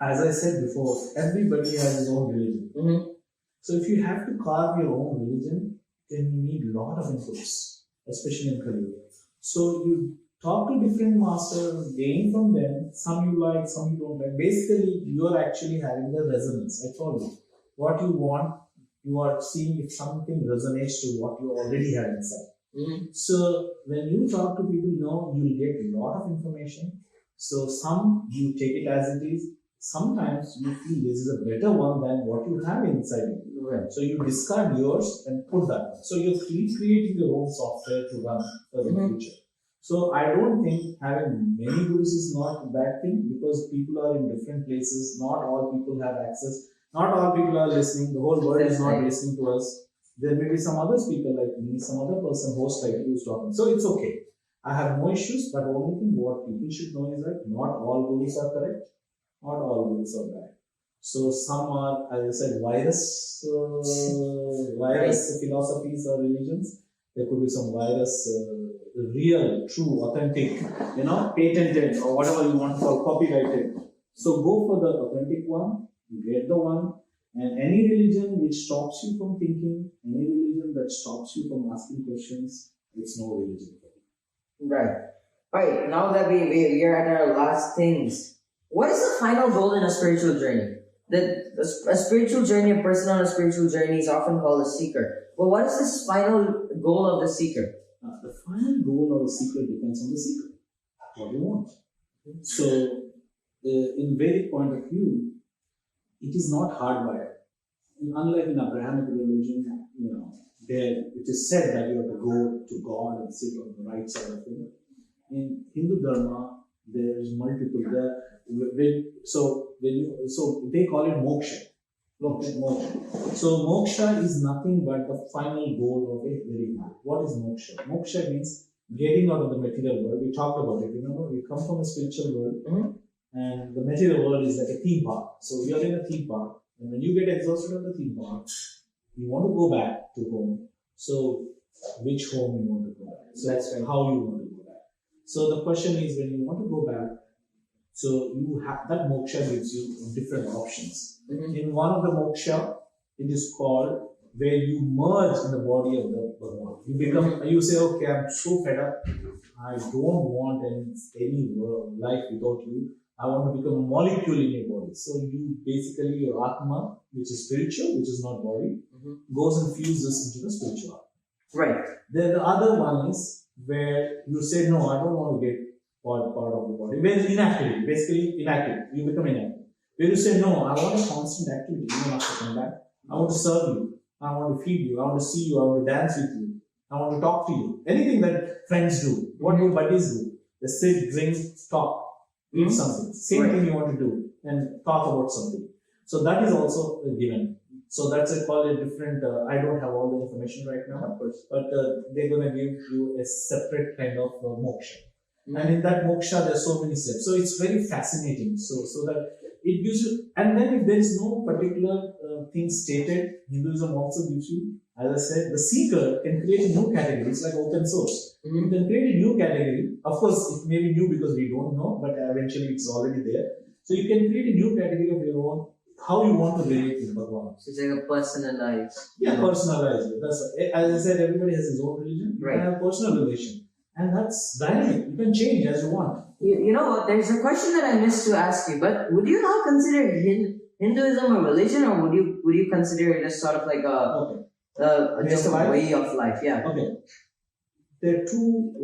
As I said before, everybody has his own religion. So if you have to carve your own religion, then you need a lot of inputs, especially in Kali. So you talk to different masters, gain from them. Some you like, some you don't like. Basically, you are actually having the resonance. I told you what you want. You are seeing if something resonates to what you already have inside. So when you talk to people, you'll get a lot of information. So some you take it as it is. Sometimes you feel this is a better one than what you have inside you.
Right.
So you discard yours and put that. So you're creating your own software to run for the future. So I don't think having many gurus is not a bad thing, because people are in different places. Not all people have access. Not all people are listening. The whole world is not listening to us. There may be some other speaker like me, some other person, host like you, is talking. So it's okay. I have no issues, but only thing what people should know is that not all gurus are correct. Not all gurus are bad. So some are, as I said, virus philosophies or religions. There could be some virus, real, true, authentic, patented or whatever you want to call, copyrighted. So go for the authentic one, get the one, and any religion which stops you from thinking, any religion that stops you from asking questions, it's no religion for you.
Right. Right. Now that we're at our last things, what is the final goal in a spiritual journey? A spiritual journey, a person on a spiritual journey is often called a seeker. But what is this final goal of the seeker?
The final goal of the seeker depends on the seeker. What do you want? So, in Vedic point of view, it is not hardwired. Unlike in Abrahamic religion, there it is said that you have to go to God and sit on the right side of Him. In Hindu Dharma, there is multiple. So they call it moksha. Moksha. So moksha is nothing but the final goal of a very good. What is moksha? Moksha means getting out of the material world. We talked about it. Remember, we come from a spiritual world, and the material world is like a theme park. So we are in a theme park, and when you get exhausted of the theme park, you want to go back to home. So which home you want to go back? So that's how you want to go back. So the question is, when you want to go back, so you have that moksha gives you different options. In one of the moksha, it is called where you merge in the body of the Bhagavan. You say, okay, I'm so fed up. I don't want any life without you. I want to become a molecule in your body. So you basically, your Atma, which is spiritual, which is not body, goes and fuses into the spiritual.
Right.
Then the other one is where you say, no, I don't want to get part of the body. Where inactivity, basically inactive. You become inactive. Where you say, no, I want a constant activity. You don't have to come back. I want to serve you. I want to feed you. I want to see you. I want to dance with you. I want to talk to you. Anything that friends do. What do buddies do? They sit, drink, talk, eat something. Same thing you want to do and talk about something. So that is also a given. So that's a call a different. I don't have all the information right now, of course, but they're going to give you a separate kind of moksha. And in that moksha, there are so many steps. So it's very fascinating. So that it gives you, and then if there is no particular thing stated, Hinduism also gives you, as I said, the seeker can create a new category. It's like open source. You can create a new category. Of course, it may be new because we don't know, but eventually it's already there. So you can create a new category of your own, how you want to relate with Bhagavan.
So it's like a personalized.
Yeah, personalized. That's, as I said, everybody has his own religion. You can have a personal relation. And that's dynamic. You can change as you want.
You know what? There's a question that I missed to ask you. But would you not consider Hinduism a religion, or would you consider it as sort of like just a way of life? Yeah.
Okay. There are two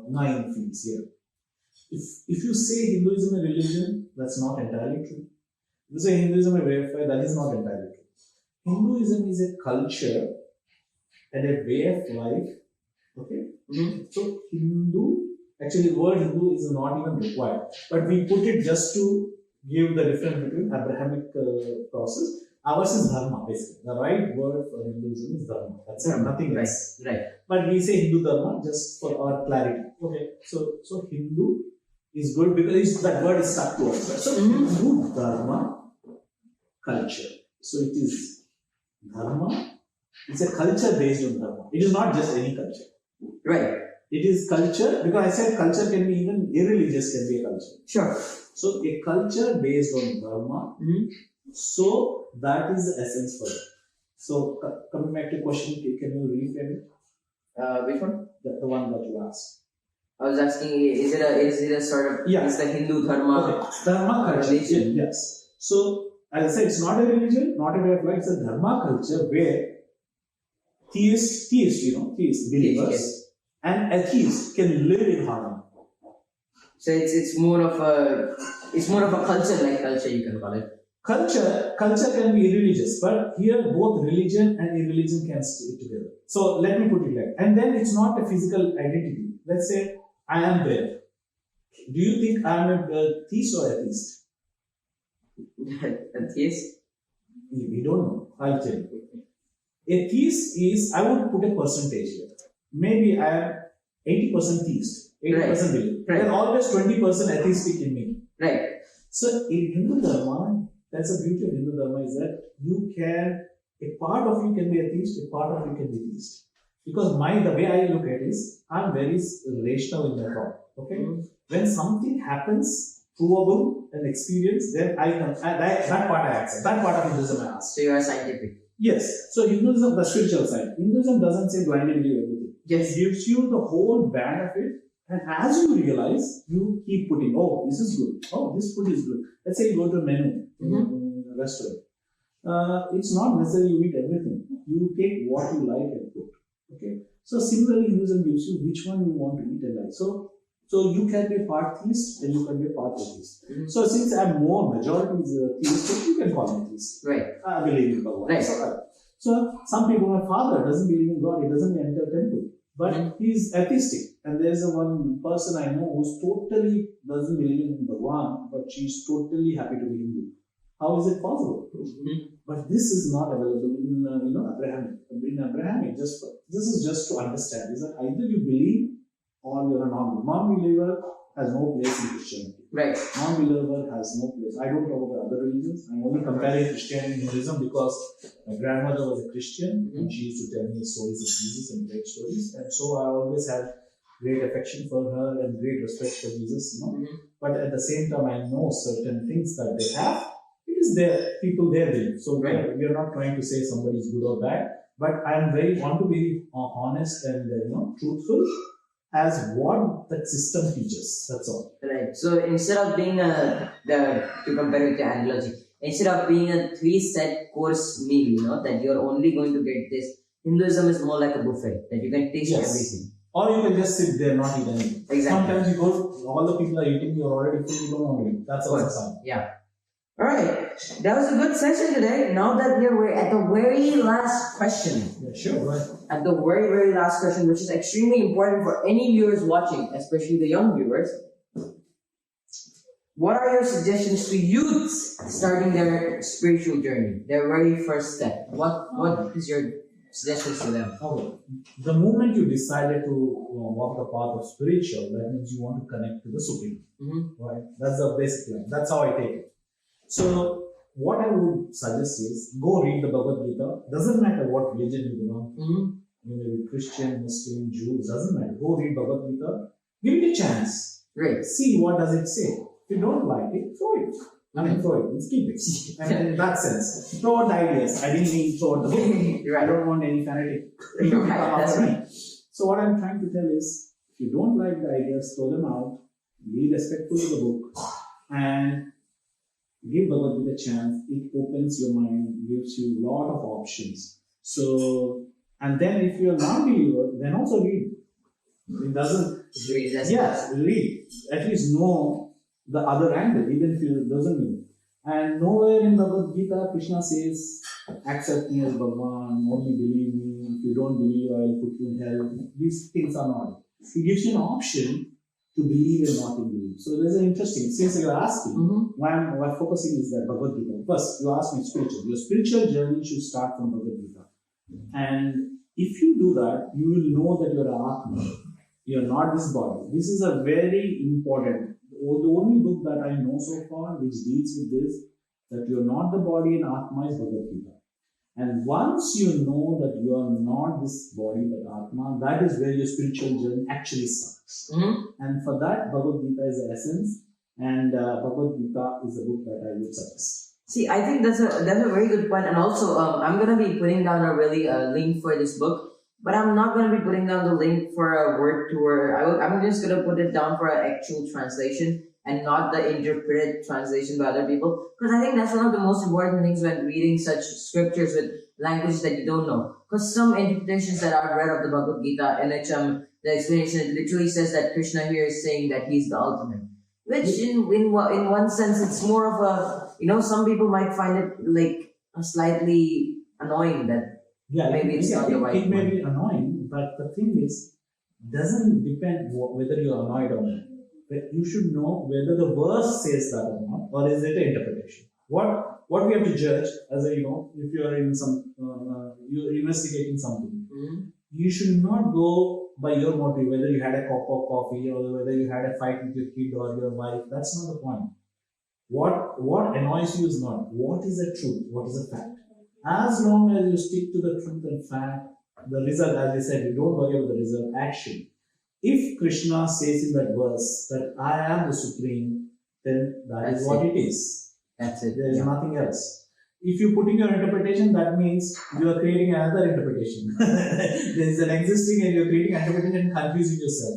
9 things here. If you say Hinduism is a religion, that's not entirely true. If you say Hinduism is a way of life, that is not entirely true. Hinduism is a culture and a way of life. Okay. So Hindu, actually the word Hindu is not even required, but we put it just to give the difference between Abrahamic process. Ours is dharma, basically. The right word for Hinduism is dharma. That's it, nothing
Right,
else.
right.
But we say Hindu dharma just for our clarity. Okay, so Hindu is good because that word is stuck to us. Right? So Hindu dharma culture. So it is dharma. It's a culture based on dharma. It is not just any culture.
Right.
It is culture because I said culture can be even irreligious can be a culture.
Sure.
So a culture based on dharma. So that is the essence for it. So coming back to question, can you reframe it?
Which one?
The one that you asked.
I was asking, is it a sort of, is the Hindu Dharma
Dharma culture?
religion?
Yes. So as I said, it's not a religion, not a way of life. It's a dharma culture where theists, believers,
Yes.
and atheists can live in harmony.
So it's more of a culture-like culture, you can call it.
Culture can be religious, but here both religion and irreligion can stay together. So let me put it like, and then it's not a physical identity. Let's say I am there. Do you think I am a theist or atheist?
Atheist?
We don't know. I'll tell you. Atheist is, I would put a percentage here. Maybe I am 80% theist, 80% believer.
Right.
There are always 20% atheistic in me.
Right.
So in Hindu Dharma, that's the beauty of Hindu Dharma is that a part of you can be atheist, a part of you can be theist. Because the way I look at it is, I'm very rational in my thought. Okay? When something happens, provable and experience, then that part I accept. That part of Hinduism I ask.
So you are scientific.
Yes. So Hinduism, the spiritual side. Hinduism doesn't say blindly believe everything.
Yes.
It gives you the whole band of it. And as you realize, you keep putting, oh, this is good. Oh, this food is good. Let's say you go to a menu in a restaurant. It's not necessarily you eat everything. You take what you like and put. Okay. So similarly, Hinduism gives you which one you want to eat and like. So you can be a part theist and you can be a part atheist. So since I'm more majority is theist, you can call me theist.
Right.
I believe in God.
Right.
So some people, my father doesn't believe in God. He doesn't enter a temple. But he's atheistic. And there's one person I know who's totally doesn't believe in Bhagwan, but she's totally happy to be Hindu. How is it possible? But this is not available in Abrahamic. In Abrahamic, this is just to understand. Is that either you believe or you're a non-believer. Non-believer has no place in Christianity.
Right.
Non-believer has no place. I don't talk about other religions. I'm only comparing Christianity and Hinduism because my grandmother was a Christian and she used to tell me stories of Jesus and great stories. And so I always had great affection for her and great respect for Jesus, But at the same time, I know certain things that they have. It is their people, their belief. So we are not trying to say somebody is good or bad, but I am want to be honest and truthful as what that system teaches. That's all.
Right. So instead of being to compare it to analogy, instead of being a 3-set course meal, that you're only going to get this, Hinduism is more like a buffet that you can taste everything.
Or you can just sit there, not eat anything.
Exactly.
Sometimes you go, all the people are eating, you're already full, you don't want to eat. That's also a sign.
Yeah. Alright. That was a good session today. Now that we're at the very last question.
Yeah, sure, go ahead.
At the very, very last question, which is extremely important for any viewers watching, especially the young viewers. What are your suggestions to youths starting their spiritual journey, their very first step? What is your suggestions to them?
Okay. The moment you decided to walk the path of spiritual, that means you want to connect to the Supreme. Right? That's the basic line. That's how I take it. So, what I would suggest is go read the Bhagavad Gita. Doesn't matter what religion you belong. You may be Christian, Muslim, Jew. Doesn't matter. Go read Bhagavad Gita. Give it a chance.
Right.
See what does it say. If you don't like it, throw it. Throw it. Let's keep it. In that sense, throw out the ideas. I didn't mean throw out the book. I don't want any fanatic to come after me. So what I'm trying to tell is, if you don't like the ideas, throw them out. Be respectful to the book and give Bhagavad Gita a chance. It opens your mind, gives you a lot of options. So, and then if you're a non-believer, then also read. It doesn't. Read. At least know the other angle, even if it doesn't mean. And nowhere in Bhagavad Gita, Krishna says, accept me as Bhagwan, only believe me. If you don't believe, I will put you in hell. These things are not. He gives you an option to believe and not to believe. So there's an interesting, since you're asking, why I'm focusing is that Bhagavad Gita. First, you ask me spiritual. Your spiritual journey should start from Bhagavad Gita. And if you do that, you will know that you're an Atma. You're not this body. This is a very important, the only book that I know so far which deals with this, that you're not the body and Atma is Bhagavad Gita. And once you know that you are not this body but Atma, that is where your spiritual journey actually starts. And for that, Bhagavad Gita is the essence, and Bhagavad Gita is the book that I would suggest.
See, I think that's a very good point. And also, I'm gonna be putting down a link for this book, but I'm not gonna be putting down the link for a word tour. I'm just gonna put it down for an actual translation and not the interpreted translation by other people. Because I think that's one of the most important things when reading such scriptures with languages that you don't know. Because some interpretations that I've read of the Bhagavad Gita, in which the explanation, it literally says that Krishna here is saying that he's the ultimate. Which in one sense, it's more of a, some people might find it like a slightly annoying that maybe it's not the right
It may be annoying, but the thing is, doesn't depend whether you're annoyed or not. But you should know whether the verse says that or not, or is it an interpretation. What we have to judge, as if you are in some, you're investigating something, you should not go by your motive, whether you had a cup of coffee or whether you had a fight with your kid or your wife. That's not the point. What annoys you is not what is the truth, what is the fact. As long as you stick to the truth and fact, the result, as I said, you don't worry about the result, action. If Krishna says in that verse that I am the Supreme, then that's what it is.
That's it.
There is nothing else. If you put in your interpretation, that means you are creating another interpretation. There is an existing and you are creating an interpretation and confusing yourself.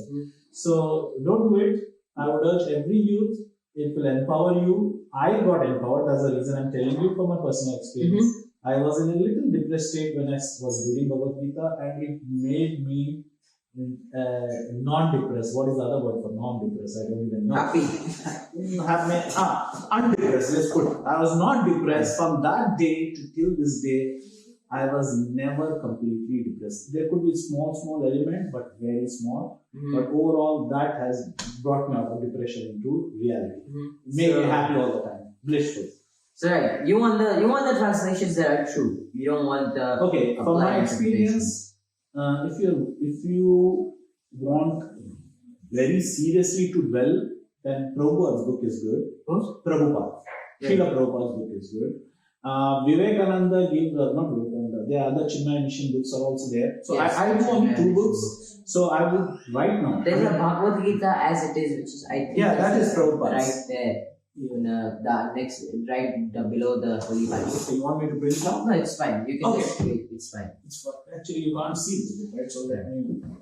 So don't do it. I would urge every youth, it will empower you. I got empowered. That's the reason I'm telling you from my personal experience. I was in a little depressed state when I was reading Bhagavad Gita, and it made me non-depressed. What is the other word for non-depressed? I don't even know.
Happy.
Undepressed, let's put it. I was not depressed from that day to till this day. I was never completely depressed. There could be small element, but very small. But overall, that has brought me out of depression into reality. Made me happy all the time, blissful.
So right, you want the translations that are true. You don't want the
from my experience, if you want very seriously to dwell, then Prabhupada's book is good. Prabhupada. Srila Prabhupada's book is good. Vivekananda gave not Vivekananda. There are other Chinmaya Mission books are also there. So yes, I know only two books. So I would right now.
There's a Bhagavad Gita as it is, which is I think
that is Prabhupada
right there. Even the next below the Holy Bible.
So you want me to bring it down?
No, it's fine. You can just wait. It's fine.
Actually, you can't see this, right?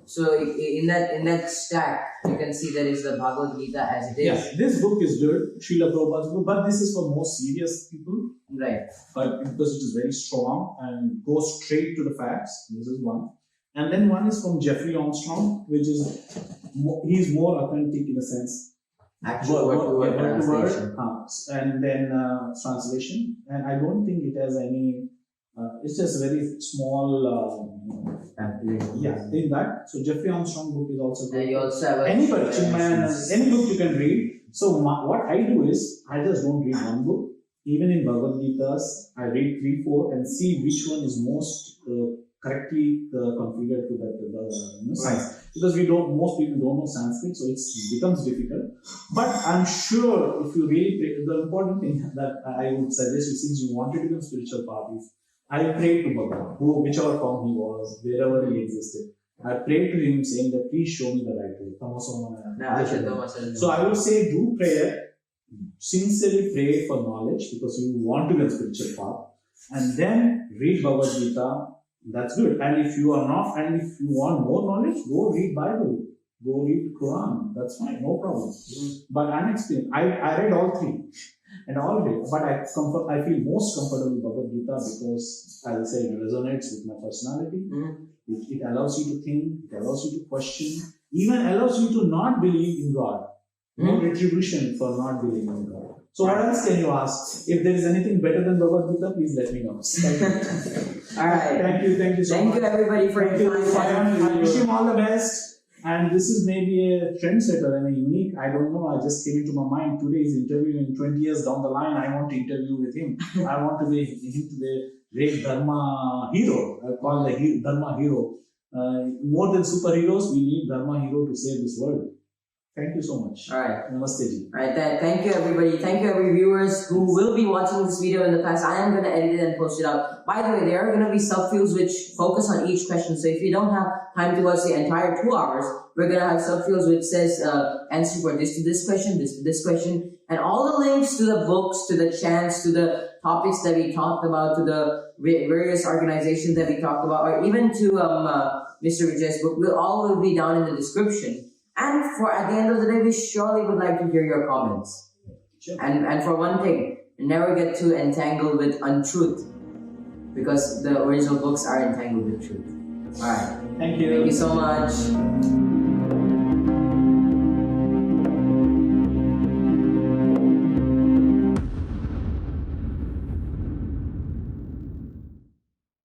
So in that stack, you can see there is the Bhagavad Gita as it is.
Yeah, this book is good, Srila Prabhupada's book, but this is for more serious people.
Right.
But because it is very strong and goes straight to the facts. This is one. And then one is from Jeffrey Armstrong, which is he's more authentic in a sense.
Actual word translation.
And then translation. And I don't think it has any. It's just very small. In that. So Jeffrey Armstrong book is also good.
You also have
anybody, any book you can read. So what I do is I just don't read one book. Even in Bhagavad Gita's, I read 3-4 and see which one is most correctly configured to the science. Because most people don't know Sanskrit, so it becomes difficult. But I'm sure if you really pray, the important thing that I would suggest you, since you wanted to become spiritual parties, I prayed to Bhagavan, whichever form he was, wherever he existed. I prayed to him saying that please show me the right way. So I would say do prayer, sincerely pray for knowledge because you want to be on spiritual path, and then read Bhagavad Gita. That's good. And if you are not, and if you want more knowledge, go read Bible, go read Quran. That's fine, no problem. But I'm experienced. I read all three and all day. But I feel most comfortable with Bhagavad Gita because, as I said, it resonates with my personality. It allows you to think, it allows you to question, even allows you to not believe in God. No retribution for not believing in God. So what else can you ask? If there is anything better than Bhagavad Gita, please let me know.
All right.
Thank you so much.
Thank you everybody for your time.
I wish you all the best. And this is maybe a trendsetter and a unique, I don't know, I just came into my mind today is interview in 20 years down the line, I want to interview with him. I want to be him to be great Dharma hero, I call the Dharma hero. More than superheroes, we need Dharma hero to save this world. Thank you so much.
Alright.
Namaste ji.
Alright, thank you everybody. Thank you every viewers who will be watching this video in the class. I am going to edit it and post it up. By the way, there are going to be subfields which focus on each question. So if you don't have time to watch the entire 2 hours, we're going to have subfields which says answer for this to this question, this to this question. And all the links to the books, to the chants, to the topics that we talked about, to the various organizations that we talked about, or even to Mr. Vijay's book, will be down in the description. And for at the end of the day, we surely would like to hear your comments.
Sure.
And for one thing, never get too entangled with untruth, because the original books are entangled with truth. Alright.
Thank you.
Thank you so much.